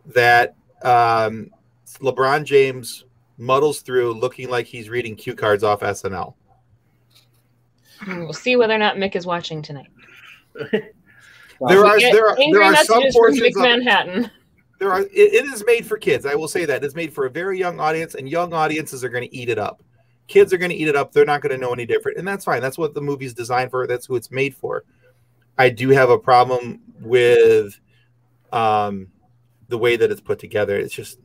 [SPEAKER 1] that LeBron James muddles through, looking like he's reading cue cards off SNL.
[SPEAKER 2] We'll see whether or not Mick is watching tonight.
[SPEAKER 1] There are some portions
[SPEAKER 2] of Manhattan.
[SPEAKER 1] It is made for kids. I will say that it's made for a very young audience, and young audiences are going to eat it up. Kids are going to eat it up. They're not going to know any different, and that's fine. That's what the movie's designed for. That's who it's made for. I do have a problem with the the way that it's put together. It's just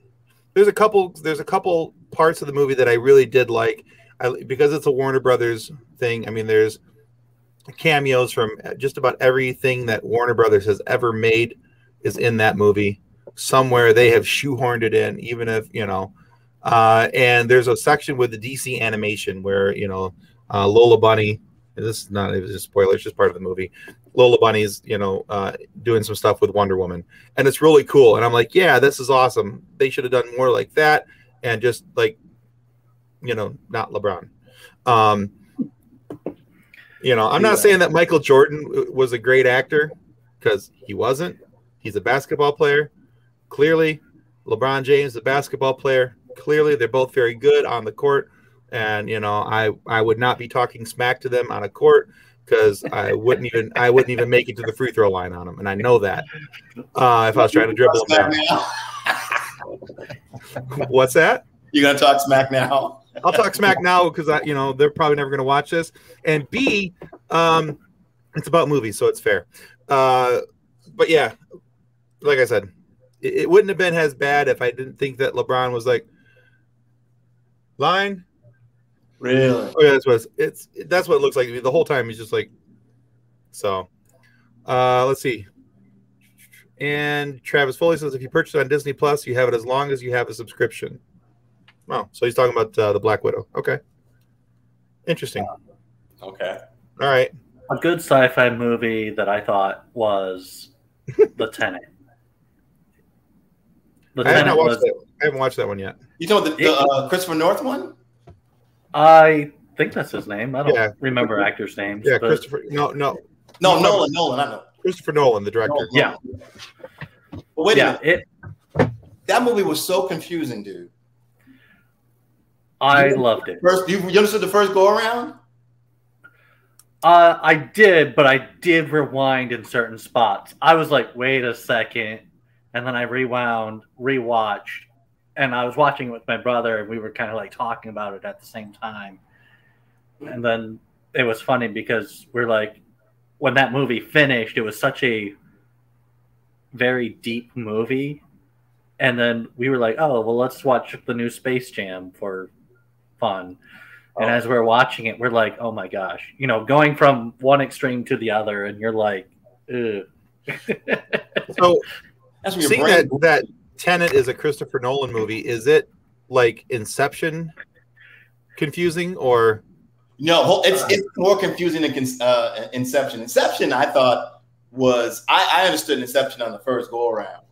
[SPEAKER 1] there's a couple parts of the movie that I really did like. Because it's a Warner Brothers thing. I mean, there's cameos from just about everything that Warner Brothers has ever made is in that movie. Somewhere they have shoehorned it in, even if, and there's a section with the DC animation where, Lola Bunny, and this is not, it was just a spoiler, it's just part of the movie. Lola Bunny's, doing some stuff with Wonder Woman, and it's really cool. And I'm like, yeah, this is awesome. They should have done more like that, and just like, not LeBron. I'm not saying that Michael Jordan was a great actor, because he wasn't. He's a basketball player. Clearly, LeBron James, a basketball player. Clearly, they're both very good on the court. And, I would not be talking smack to them on a court, because I wouldn't even make it to the free throw line on them. And I know that if I was trying to dribble them down. What's that?
[SPEAKER 4] You're going to talk smack now?
[SPEAKER 1] I'll talk smack now because they're probably never going to watch this. And B, it's about movies, so it's fair. But yeah, like I said, it wouldn't have been as bad if I didn't think that LeBron was like line.
[SPEAKER 4] Really?
[SPEAKER 1] Oh yeah, that's what it looks like the whole time. He's just like so. Let's see. And Travis Foley says if you purchase it on Disney Plus, you have it as long as you have a subscription. Oh, so he's talking about the Black Widow. Okay. Interesting.
[SPEAKER 4] Okay.
[SPEAKER 1] All right.
[SPEAKER 3] A good sci-fi movie that I thought was The Tenet.
[SPEAKER 1] I haven't watched that one yet.
[SPEAKER 4] You know the Christopher North one?
[SPEAKER 3] I think that's his name. I don't remember actors' names.
[SPEAKER 1] Yeah, Christopher. No,
[SPEAKER 4] Nolan. I know.
[SPEAKER 1] Christopher Nolan, the director.
[SPEAKER 3] Yeah.
[SPEAKER 4] But wait a minute. That movie was so confusing, dude.
[SPEAKER 3] I loved it.
[SPEAKER 4] You understood the first go around?
[SPEAKER 3] I did, but I did rewind in certain spots. I was like, wait a second. And then I rewatched. And I was watching it with my brother, and we were kind of like talking about it at the same time. And then it was funny because we're like, when that movie finished, it was such a very deep movie. And then we were like, oh, well, let's watch the new Space Jam for fun. And as we're watching it, we're like, oh my gosh, going from one extreme to the other, and you're like, ugh.
[SPEAKER 1] So seeing that Tenet is a Christopher Nolan movie, is it like Inception confusing or?
[SPEAKER 4] No, it's more confusing than Inception. Inception, I thought I understood Inception on the first go around.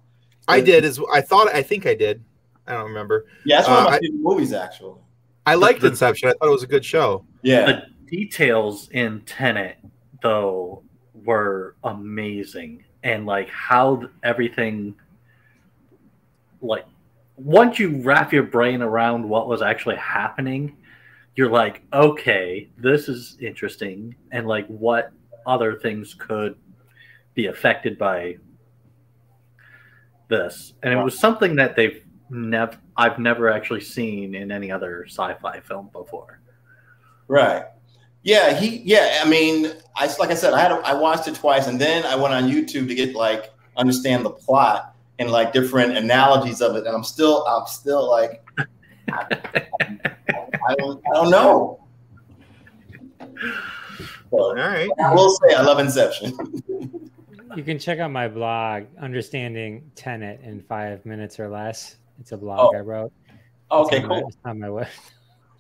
[SPEAKER 1] I think I did. I don't remember.
[SPEAKER 4] Yeah, that's one of my favorite movies, actually.
[SPEAKER 1] I liked Inception. I thought it was a good show.
[SPEAKER 4] Yeah.
[SPEAKER 3] The details in Tenet, though, were amazing. And, like, how everything, like, once you wrap your brain around what was actually happening, you're like, okay, this is interesting. And, like, what other things could be affected by this? And it was something that I've never actually seen in any other sci-fi film before.
[SPEAKER 4] Right. Yeah. I mean, like I said, I watched it twice, and then I went on YouTube to get understand the plot and different analogies of it. And I'm still like, I don't know. So, all right. I will say I love Inception.
[SPEAKER 5] You can check out my blog, Understanding Tenet in 5 minutes or less. It's a blog I wrote.
[SPEAKER 4] Okay, cool.
[SPEAKER 5] It's on my web.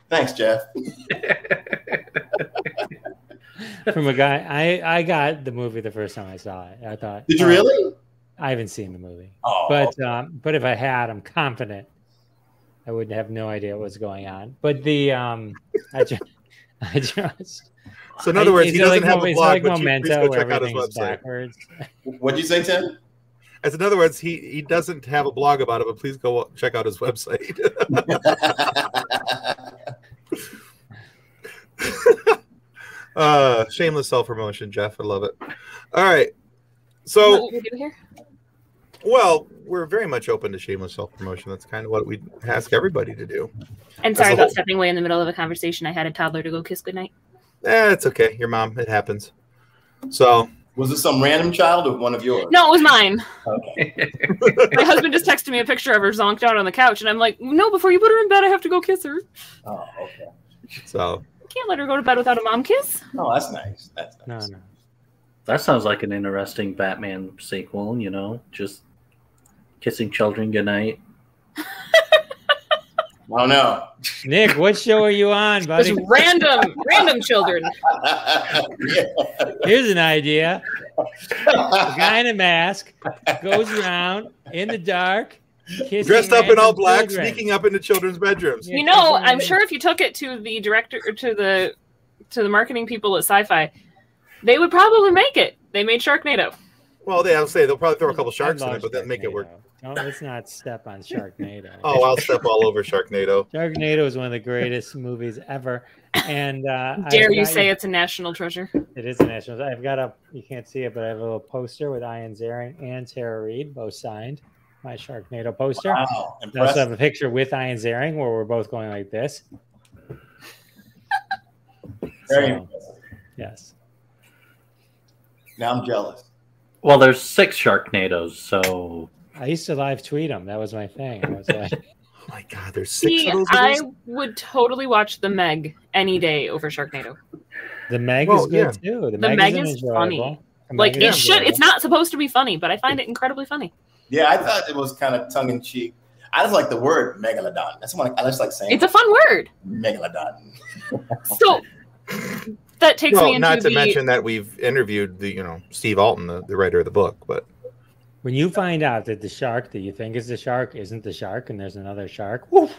[SPEAKER 4] Thanks, Jeff.
[SPEAKER 5] From a guy, I got the movie the first time I saw it. I thought,
[SPEAKER 4] did you really?
[SPEAKER 5] I haven't seen the movie,
[SPEAKER 4] but
[SPEAKER 5] if I had, I'm confident I would have no idea what was going on. But the I just.
[SPEAKER 1] So in other words, he doesn't have a blog, but
[SPEAKER 5] Memento,
[SPEAKER 1] you please go check out his website.
[SPEAKER 5] Backwards.
[SPEAKER 4] What'd you say, Tim?
[SPEAKER 1] As in other words, he doesn't have a blog about it, but please go check out his website. Shameless self-promotion, Jeff. I love it. All right. So,
[SPEAKER 2] what we do here?
[SPEAKER 1] Well, we're very much open to shameless self-promotion. That's kind of what we ask everybody to do.
[SPEAKER 2] And sorry about stepping away in the middle of a conversation. I had a toddler to go kiss goodnight.
[SPEAKER 1] It's okay. Your mom. It happens. So,
[SPEAKER 4] Was it some random child or one of yours?
[SPEAKER 2] No, it was mine.
[SPEAKER 4] Okay.
[SPEAKER 2] My husband just texted me a picture of her zonked out on the couch, and I'm like, no, before you put her in bed, I have to go kiss her.
[SPEAKER 4] Oh, okay.
[SPEAKER 1] So
[SPEAKER 2] Can't let her go to bed without a mom kiss.
[SPEAKER 4] No, that's nice. That's nice.
[SPEAKER 5] No.
[SPEAKER 3] That sounds like an interesting Batman sequel, you know, just kissing children goodnight.
[SPEAKER 4] Oh no.
[SPEAKER 5] Nick, what show are you on, buddy?
[SPEAKER 2] Just random children.
[SPEAKER 5] Here's an idea. A guy in a mask goes around in the dark,
[SPEAKER 1] dressed up in all black,
[SPEAKER 5] children.
[SPEAKER 1] sneaking up into children's bedrooms.
[SPEAKER 2] You know, I'm sure if you took it to the director or to the marketing people at SciFi, they would probably make it. They made Sharknado.
[SPEAKER 1] Well, they'll probably throw a couple sharks in it, but then make it work.
[SPEAKER 5] Let's not step on Sharknado.
[SPEAKER 1] Oh, I'll step all over Sharknado.
[SPEAKER 5] Sharknado is one of the greatest movies ever. And
[SPEAKER 2] dare you say it's a national treasure?
[SPEAKER 5] It is a national. I've got you can't see it, but I have a little poster with Ian Ziering and Tara Reid, both signed. My Sharknado poster.
[SPEAKER 4] Wow,
[SPEAKER 5] I also have a picture with Ian Ziering where we're both going like this.
[SPEAKER 4] Very impressive.
[SPEAKER 5] Yes.
[SPEAKER 4] Now I'm jealous.
[SPEAKER 3] Well, there's 6 Sharknados, so
[SPEAKER 5] I used to live tweet them. That was my thing. I was like,
[SPEAKER 1] oh my God, there's 6
[SPEAKER 2] See,
[SPEAKER 1] of those
[SPEAKER 2] I
[SPEAKER 1] movies?
[SPEAKER 2] would totally watch The Meg any day over Sharknado.
[SPEAKER 5] The Meg is good too. The
[SPEAKER 2] Meg is funny. Like it should. It's not supposed to be funny, but I find it incredibly funny.
[SPEAKER 4] Yeah, I thought it was kind of tongue in cheek. I just like the word megalodon. That's what I just like saying.
[SPEAKER 2] It's a fun word.
[SPEAKER 4] Megalodon.
[SPEAKER 2] So that takes me into
[SPEAKER 1] not to mention that we've interviewed Steve Alton, the writer of the book, but
[SPEAKER 5] when you find out that the shark that you think is the shark isn't the shark and there's another shark, woof.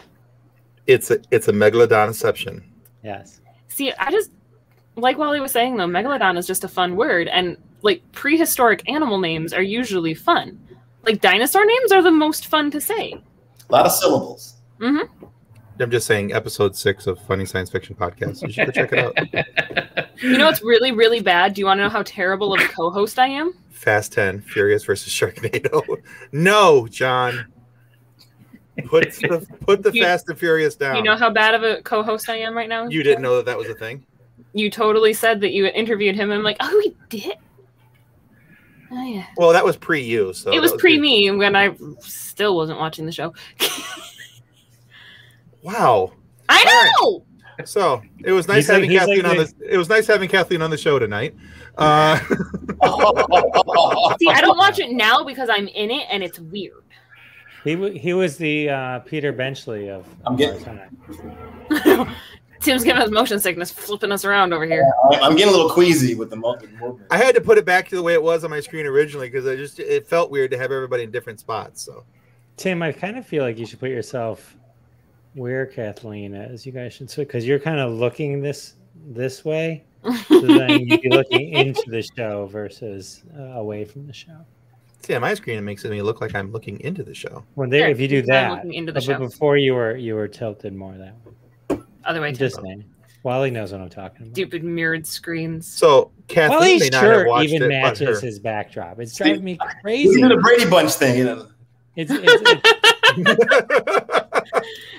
[SPEAKER 1] It's a megalodonception.
[SPEAKER 5] Yes.
[SPEAKER 2] See, I just like Wally was saying though, megalodon is just a fun word, and like prehistoric animal names are usually fun. Like dinosaur names are the most fun to say.
[SPEAKER 4] A lot of syllables.
[SPEAKER 2] Mm-hmm.
[SPEAKER 1] I'm just saying, episode 6 of Funny Science Fiction Podcast. You should go check it out.
[SPEAKER 2] You know what's really, really bad? Do you want to know how terrible of a co-host I am?
[SPEAKER 1] Fast 10, Furious versus Sharknado. No, John. Put the Fast and Furious down.
[SPEAKER 2] You know how bad of a co-host I am right now?
[SPEAKER 1] You didn't know that was a thing?
[SPEAKER 2] You totally said that you interviewed him. And I'm like, oh, he did? Oh, yeah.
[SPEAKER 1] Well, that was pre-you. So
[SPEAKER 2] it was pre-me when I still wasn't watching the show.
[SPEAKER 1] Wow.
[SPEAKER 2] I know.
[SPEAKER 1] Right. So it was nice having Kathleen on the. It was nice having Kathleen on the show tonight. See,
[SPEAKER 2] I don't watch it now because I'm in it and it's weird.
[SPEAKER 5] He was the Peter Benchley of.
[SPEAKER 2] Tim's giving us motion sickness, flipping us around over here.
[SPEAKER 4] I'm getting a little queasy with the movement.
[SPEAKER 1] I had to put it back to the way it was on my screen originally because it felt weird to have everybody in different spots. So,
[SPEAKER 5] Tim, I kind of feel like you should put yourself where Kathleen is. You guys should switch because you're kind of looking this way, so then you'd be looking into the show versus away from the show.
[SPEAKER 1] See, on my screen, it makes me look like I'm looking into the show.
[SPEAKER 5] Well, if you do that,
[SPEAKER 2] looking into the show.
[SPEAKER 5] Before you were tilted more that way.
[SPEAKER 2] Other way,
[SPEAKER 5] just saying. Wally knows what I'm talking about.
[SPEAKER 2] Stupid mirrored screens.
[SPEAKER 1] So Kathleen
[SPEAKER 5] Wally's
[SPEAKER 1] may not have watched
[SPEAKER 5] even
[SPEAKER 1] it,
[SPEAKER 5] matches his backdrop. It's driving me crazy.
[SPEAKER 4] He's in the Brady Bunch thing,
[SPEAKER 5] It's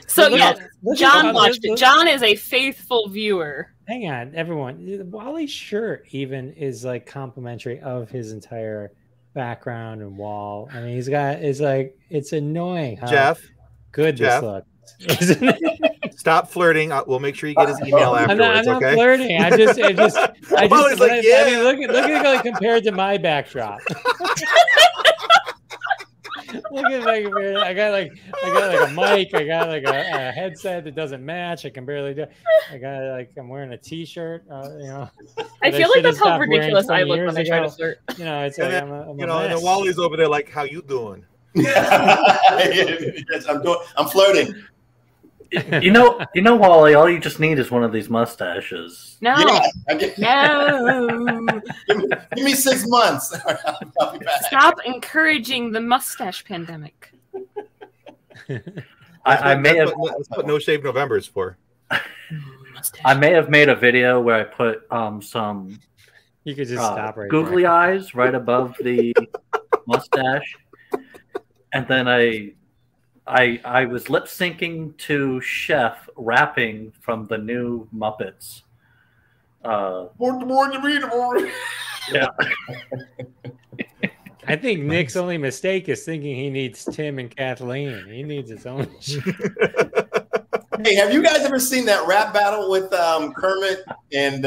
[SPEAKER 2] so yes, John watched it. John is a faithful viewer.
[SPEAKER 5] Hang on, everyone. Wally's shirt even is like complimentary of his entire background and wall. I mean, it's annoying how
[SPEAKER 1] Jeff,
[SPEAKER 5] this looks. Isn't it?
[SPEAKER 1] Stop flirting. We'll make sure you get his email afterwards.
[SPEAKER 5] I'm not
[SPEAKER 1] okay?
[SPEAKER 5] flirting. I just like,
[SPEAKER 1] yeah.
[SPEAKER 5] I mean, look at like compared to my backdrop. Look at I got like a mic. I got like a headset that doesn't match. I can barely do. I'm wearing a T-shirt.
[SPEAKER 2] I feel like that's how ridiculous I look when I try to flirt.
[SPEAKER 5] It's
[SPEAKER 1] and
[SPEAKER 5] like
[SPEAKER 1] then,
[SPEAKER 5] I'm
[SPEAKER 1] and then Wally's over there like, "How you doing?"
[SPEAKER 4] Yes, I'm flirting.
[SPEAKER 3] You know, Wally, all you just need is one of these mustaches.
[SPEAKER 2] No.
[SPEAKER 4] Yeah,
[SPEAKER 2] No.
[SPEAKER 4] Give me 6 months. I'll be back.
[SPEAKER 2] Stop encouraging the mustache pandemic.
[SPEAKER 3] I may have
[SPEAKER 1] that's what No Shave November is for.
[SPEAKER 3] I may have made a video where I put some.
[SPEAKER 5] You could just stop right
[SPEAKER 3] googly eyes right above the mustache, and then I was lip syncing to Chef rapping from the new Muppets. Yeah.
[SPEAKER 5] I think Nick's only mistake is thinking he needs Tim and Kathleen. He needs his own.
[SPEAKER 4] Hey, have you guys ever seen that rap battle with Kermit and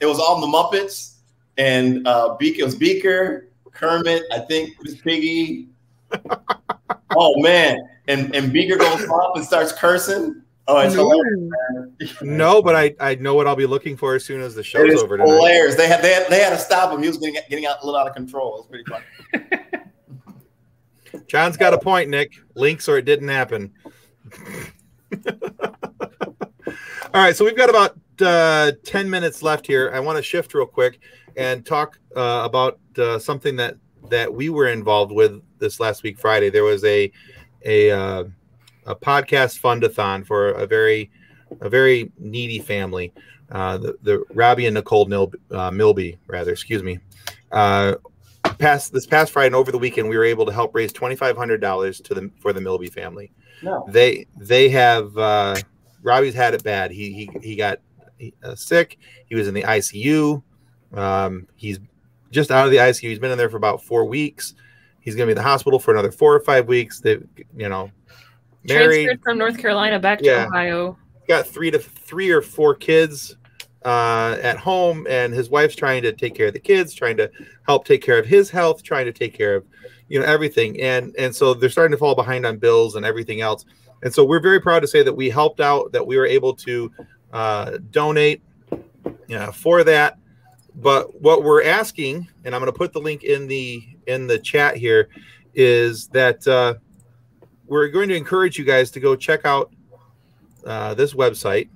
[SPEAKER 4] it was all the Muppets and it was Beaker, Kermit, I think Miss Piggy. Oh man, and Beaker goes off and starts cursing. Oh, it's hilarious.
[SPEAKER 1] No, but I know what I'll be looking for as soon as the show's over tonight.
[SPEAKER 4] Hilarious. They had to stop him. He was getting out a little out of control. It was pretty funny.
[SPEAKER 1] John's got a point, Nick. Links or it didn't happen. All right, so we've got about 10 minutes left here. I want to shift real quick and talk about something that we were involved with this last week, Friday. There was a podcast fund-a-thon for a very needy family. The Robbie and Nicole Milby, excuse me. This past Friday and over the weekend, we were able to help raise $2,500 for the Milby family. No. They have Robbie's had it bad. He got sick. He was in the ICU. He's just out of the ICU. He's been in there for about 4 weeks. He's going to be in the hospital for another 4 or 5 weeks. They, married
[SPEAKER 2] transferred from North Carolina back to Ohio.
[SPEAKER 1] Got 3 or 4 kids at home, and his wife's trying to take care of the kids, trying to help take care of his health, trying to take care of everything, and so they're starting to fall behind on bills and everything else. And so we're very proud to say that we helped out, that we were able to donate for that. But what we're asking, and I'm going to put the link in the chat here, is that we're going to encourage you guys to go check out this website.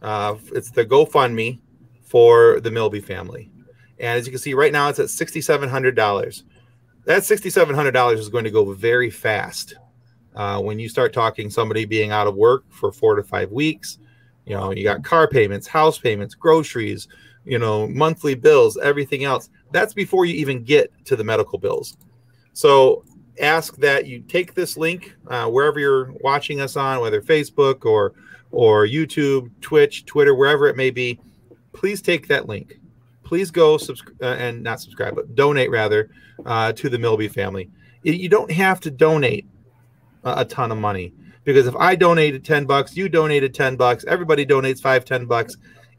[SPEAKER 1] It's the GoFundMe for the Milby family. And as you can see right now, it's at $6,700. That $6,700 is going to go very fast. When you start talking somebody being out of work for 4 to 5 weeks, you got car payments, house payments, groceries, monthly bills, everything else. That's before you even get to the medical bills. So ask that you take this link wherever you're watching us on, whether Facebook or YouTube, Twitch, Twitter, wherever it may be. Please take that link. Please go and not subscribe, but donate rather to the Milby family. You don't have to donate a ton of money, because if I donated $10, you donated $10, everybody donates $5-10.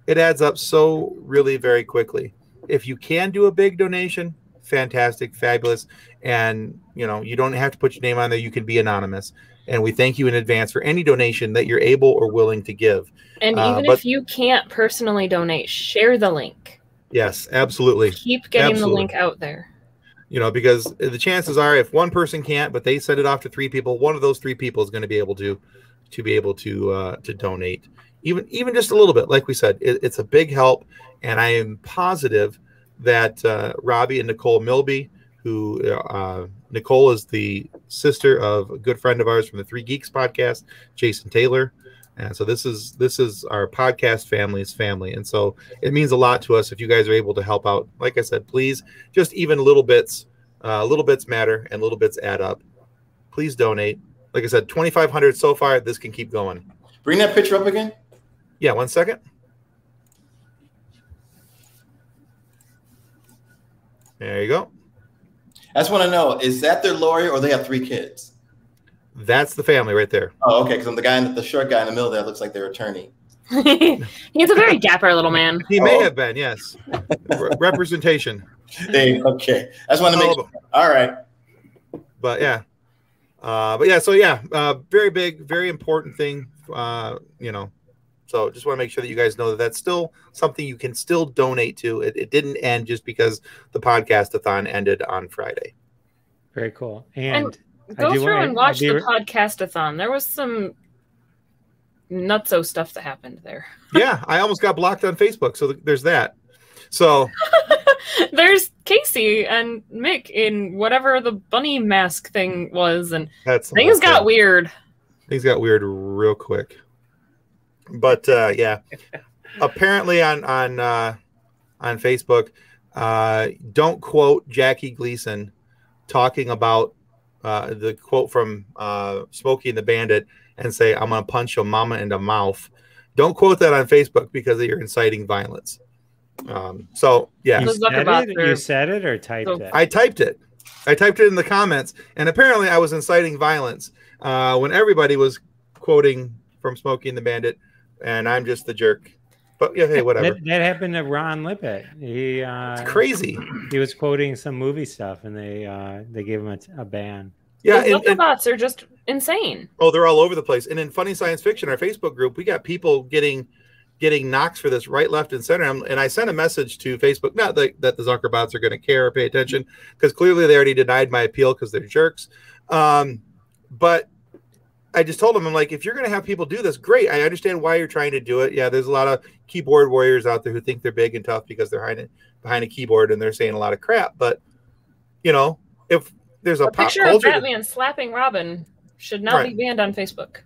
[SPEAKER 1] It adds up so really very quickly. If you can do a big donation, fantastic, fabulous, and you don't have to put your name on there. You can be anonymous, and we thank you in advance for any donation that you're able or willing to give.
[SPEAKER 2] And even if you can't personally donate, share the link.
[SPEAKER 1] Yes, absolutely.
[SPEAKER 2] Keep getting the link out there.
[SPEAKER 1] Because the chances are, if one person can't, but they send it off to 3 people, one of those 3 people is going to be able to donate, even just a little bit. Like we said, it's a big help, and I am positive that Robbie and Nicole Milby, who Nicole is the sister of a good friend of ours from the 3 Geeks podcast, Jason Taylor. And so this is our podcast family's family. And so it means a lot to us if you guys are able to help out. Like I said, please, just even little bits matter, and little bits add up. Please donate. Like I said, 2,500 so far. This can keep going.
[SPEAKER 4] Bring that picture up again.
[SPEAKER 1] Yeah, 1 second. There you go.
[SPEAKER 4] I just want to know, is that their lawyer, or they have 3 kids?
[SPEAKER 1] That's the family right there.
[SPEAKER 4] Oh, okay. Because the short guy in the middle there looks like their attorney.
[SPEAKER 2] He's a very dapper little man.
[SPEAKER 1] He may have been, yes. Representation.
[SPEAKER 4] Okay. I just want to make sure. All right.
[SPEAKER 1] But yeah. Very big, very important thing. So just want to make sure that you guys know that that's still something you can still donate to. It didn't end just because the podcast-a-thon ended on Friday.
[SPEAKER 5] Very cool. And
[SPEAKER 2] go through and watch the podcast-a-thon. There was some nutso stuff that happened there.
[SPEAKER 1] Yeah, I almost got blocked on Facebook, so there's that. So
[SPEAKER 2] there's Casey and Mick in whatever the bunny mask thing was, and things got weird.
[SPEAKER 1] Things got weird real quick. But apparently on Facebook, don't quote Jackie Gleason talking about the quote from Smokey and the Bandit and say, "I'm gonna punch your mama in the mouth." Don't quote that on Facebook because you're inciting violence. So yeah,
[SPEAKER 5] you said it or typed it?
[SPEAKER 1] I typed it. I typed it in the comments, and apparently I was inciting violence when everybody was quoting from Smokey and the Bandit, and I'm just the jerk. But yeah, hey, whatever.
[SPEAKER 5] That happened to Ron Lippett.
[SPEAKER 1] It's crazy.
[SPEAKER 5] He was quoting some movie stuff, and they gave him a ban.
[SPEAKER 2] Yeah, and bots are just insane.
[SPEAKER 1] Oh, they're all over the place. And in Funny Science Fiction, our Facebook group, we got people getting knocks for this right, left, and center. And I sent a message to Facebook, not that the Zuckerbots are going to care or pay attention, because clearly they already denied my appeal because they're jerks. But I just told them, I'm like, if you're going to have people do this, great. I understand why you're trying to do it. Yeah, there's a lot of keyboard warriors out there who think they're big and tough because they're behind a keyboard and they're saying a lot of crap. But, if there's a pop
[SPEAKER 2] picture of Batman slapping Robin should not be banned on Facebook.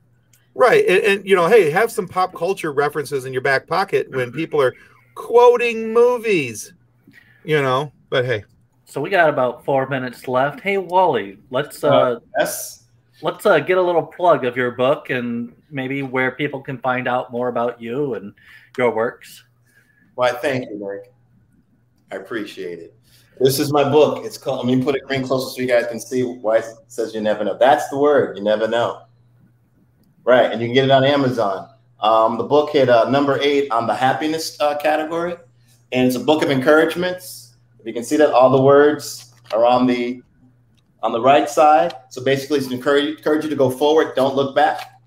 [SPEAKER 1] Right. And hey, have some pop culture references in your back pocket when people are quoting movies, but hey.
[SPEAKER 3] So we got about 4 minutes left. Hey, Wally, let's get a little plug of your book and maybe where people can find out more about you and your works.
[SPEAKER 4] Well, thank you, Nick. I appreciate it. This is my book. It's called, let me put it green closer so you guys can see why it says you never know. That's the word, you never know. Right, and you can get it on Amazon. The book hit number 8 on the happiness category, and it's a book of encouragements. If you can see that, all the words are on the right side. So basically, it's to encourage you to go forward. Don't look back.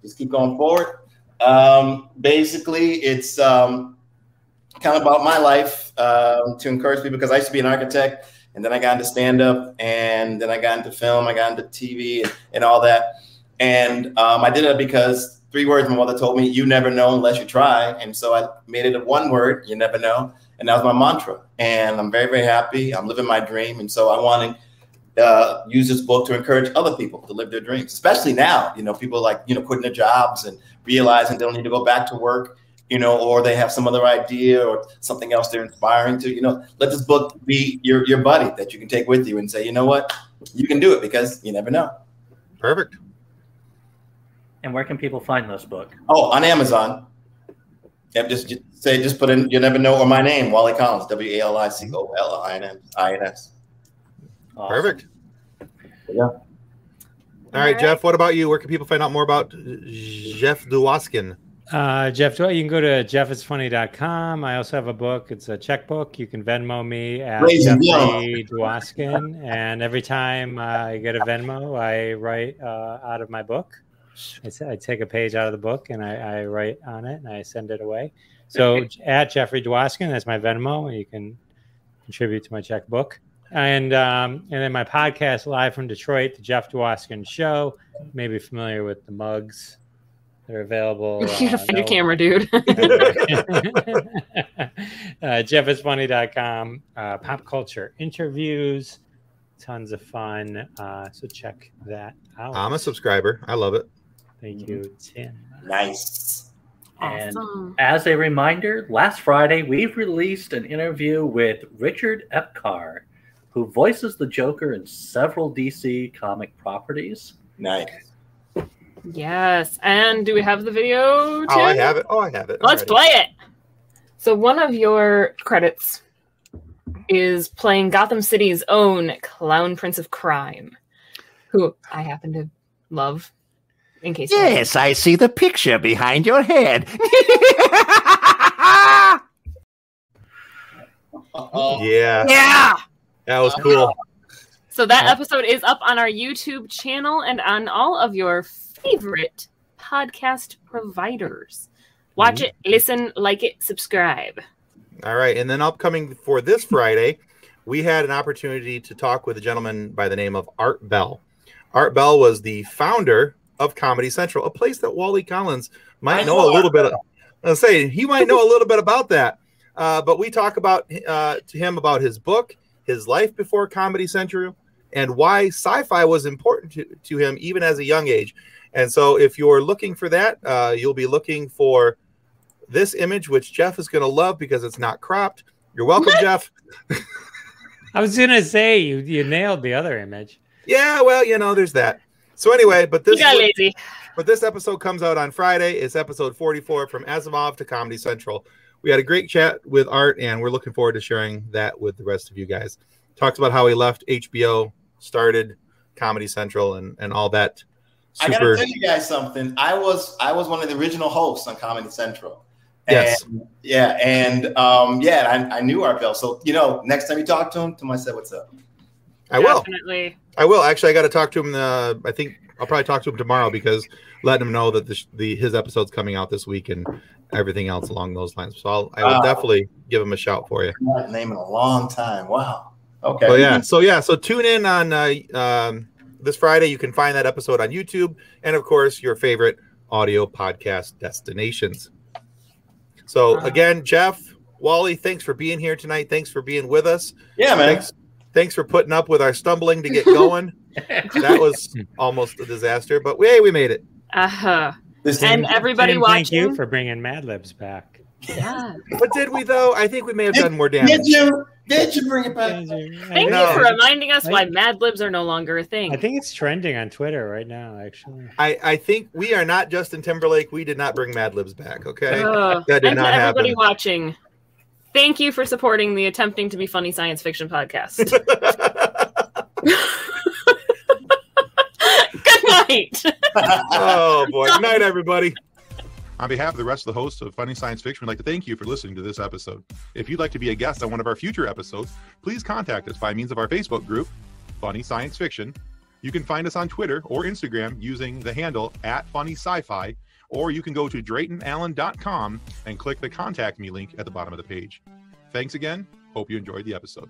[SPEAKER 4] Just keep going forward. Basically, it's kind of about my life to encourage people, because I used to be an architect, and then I got into stand-up, and then I got into film, I got into TV and all that. And I did it because 3 words my mother told me: you never know unless you try. And so I made it a 1 word, you never know. And that was my mantra. And I'm very, very happy. I'm living my dream. And so I want to use this book to encourage other people to live their dreams, especially now, people like, quitting their jobs and realizing they don't need to go back to work, or they have some other idea or something else they're inspiring to, let this book be your buddy that you can take with you and say, you know what, you can do it because you never know.
[SPEAKER 1] Perfect.
[SPEAKER 3] And where can people find this book?
[SPEAKER 4] Oh, on Amazon. Yep, just put in "you never know" or my name, Wali Collins, WALICOLINS.
[SPEAKER 1] Awesome. Perfect.
[SPEAKER 4] Yeah.
[SPEAKER 1] All right, Jeff. What about you? Where can people find out more about Jeff Dwoskin?
[SPEAKER 5] Jeff, you can go to jeffisfunny.com. I also have a book. It's a checkbook. You can Venmo me at Jeffrey Dwoskin, and every time I get a Venmo, I write out of my book. I take a page out of the book and I write on it and I send it away. So at Jeffrey Dwoskin, that's my Venmo, and you can contribute to my checkbook. And then my podcast, Live from Detroit, the Jeff Dwoskin Show. You may be familiar with the mugs. They're available.
[SPEAKER 2] You gotta find your camera, dude.
[SPEAKER 5] JeffIsFunny.com. Pop culture interviews, tons of fun. So check that out.
[SPEAKER 1] I'm a subscriber. I love it.
[SPEAKER 5] Thank you, Tim.
[SPEAKER 4] Nice.
[SPEAKER 3] And as a reminder, last Friday we released an interview with Richard Epcar, who voices the Joker in several DC comic properties.
[SPEAKER 4] Nice.
[SPEAKER 2] Yes. And do we have the video too?
[SPEAKER 1] Oh, I have it.
[SPEAKER 2] Let's play it. So one of your credits is playing Gotham City's own Clown Prince of Crime, who I happen to love. In case
[SPEAKER 6] yes, I see the picture behind your head.
[SPEAKER 1] Yeah.
[SPEAKER 2] Yeah.
[SPEAKER 1] That was cool.
[SPEAKER 2] So that episode is up on our YouTube channel and on all of your favorite podcast providers. Watch it, listen, like it, subscribe.
[SPEAKER 1] All right. And then upcoming for this Friday, we had an opportunity to talk with a gentleman by the name of Art Bell. Art Bell was the founder of Comedy Central, a place that Wali Collins might know a little bit. He might know a little bit about that. But we talk about to him about his book, his life before Comedy Central, and why sci-fi was important to him even as a young age. And so if you're looking for that, you'll be looking for this image, which Jeff is going to love because it's not cropped. You're welcome, Jeff.
[SPEAKER 5] I was going to say, you nailed the other image.
[SPEAKER 1] Yeah, well, there's that. So anyway, but this
[SPEAKER 2] lazy.
[SPEAKER 1] But this episode comes out on Friday. It's episode 44 from Asimov to Comedy Central we had a great chat with Art, and we're looking forward to sharing that with the rest of you guys. Talks about how he left HBO, started Comedy Central, and all that.
[SPEAKER 4] I gotta tell you guys something. I was one of the original hosts on Comedy Central.
[SPEAKER 1] Yes.
[SPEAKER 4] I knew Art Bell. So, next time you talk to him, tell him I said what's up.
[SPEAKER 1] I will.
[SPEAKER 2] Definitely.
[SPEAKER 1] I will. Actually, I got to talk to him. I think I'll probably talk to him tomorrow, because letting him know that his episode's coming out this week and everything else along those lines. So I will definitely give him a shout for you.
[SPEAKER 4] That name in a long time. Wow. Okay.
[SPEAKER 1] So tune in on this Friday. You can find that episode on YouTube and, of course, your favorite audio podcast destinations. So again, Jeff, Wally, thanks for being here tonight. Thanks for being with us.
[SPEAKER 4] Yeah, man.
[SPEAKER 1] Thanks for putting up with our stumbling to get going. That was almost a disaster, but we made it.
[SPEAKER 2] And everybody watching.
[SPEAKER 5] Thank you for bringing Mad Libs back.
[SPEAKER 2] Yeah.
[SPEAKER 1] But did we, though? I think we may have done more damage.
[SPEAKER 4] Did you bring it back?
[SPEAKER 2] Thank you for reminding us why Mad Libs are no longer a thing.
[SPEAKER 5] I think it's trending on Twitter right now, actually.
[SPEAKER 1] I think we are not Justin Timberlake. We did not bring Mad Libs back, okay? That did
[SPEAKER 2] and
[SPEAKER 1] not
[SPEAKER 2] to everybody
[SPEAKER 1] happen.
[SPEAKER 2] Watching, thank you for supporting the Attempting to Be Funny Science Fiction podcast. Good night.
[SPEAKER 1] Oh, boy. Good night, everybody. On behalf of the rest of the hosts of Funny Science Fiction, we'd like to thank you for listening to this episode. If you'd like to be a guest on one of our future episodes, please contact us by means of our Facebook group, Funny Science Fiction. You can find us on Twitter or Instagram using the handle @FunnySciFi, or you can go to DraytonAllen.com and click the Contact Me link at the bottom of the page. Thanks again. Hope you enjoyed the episode.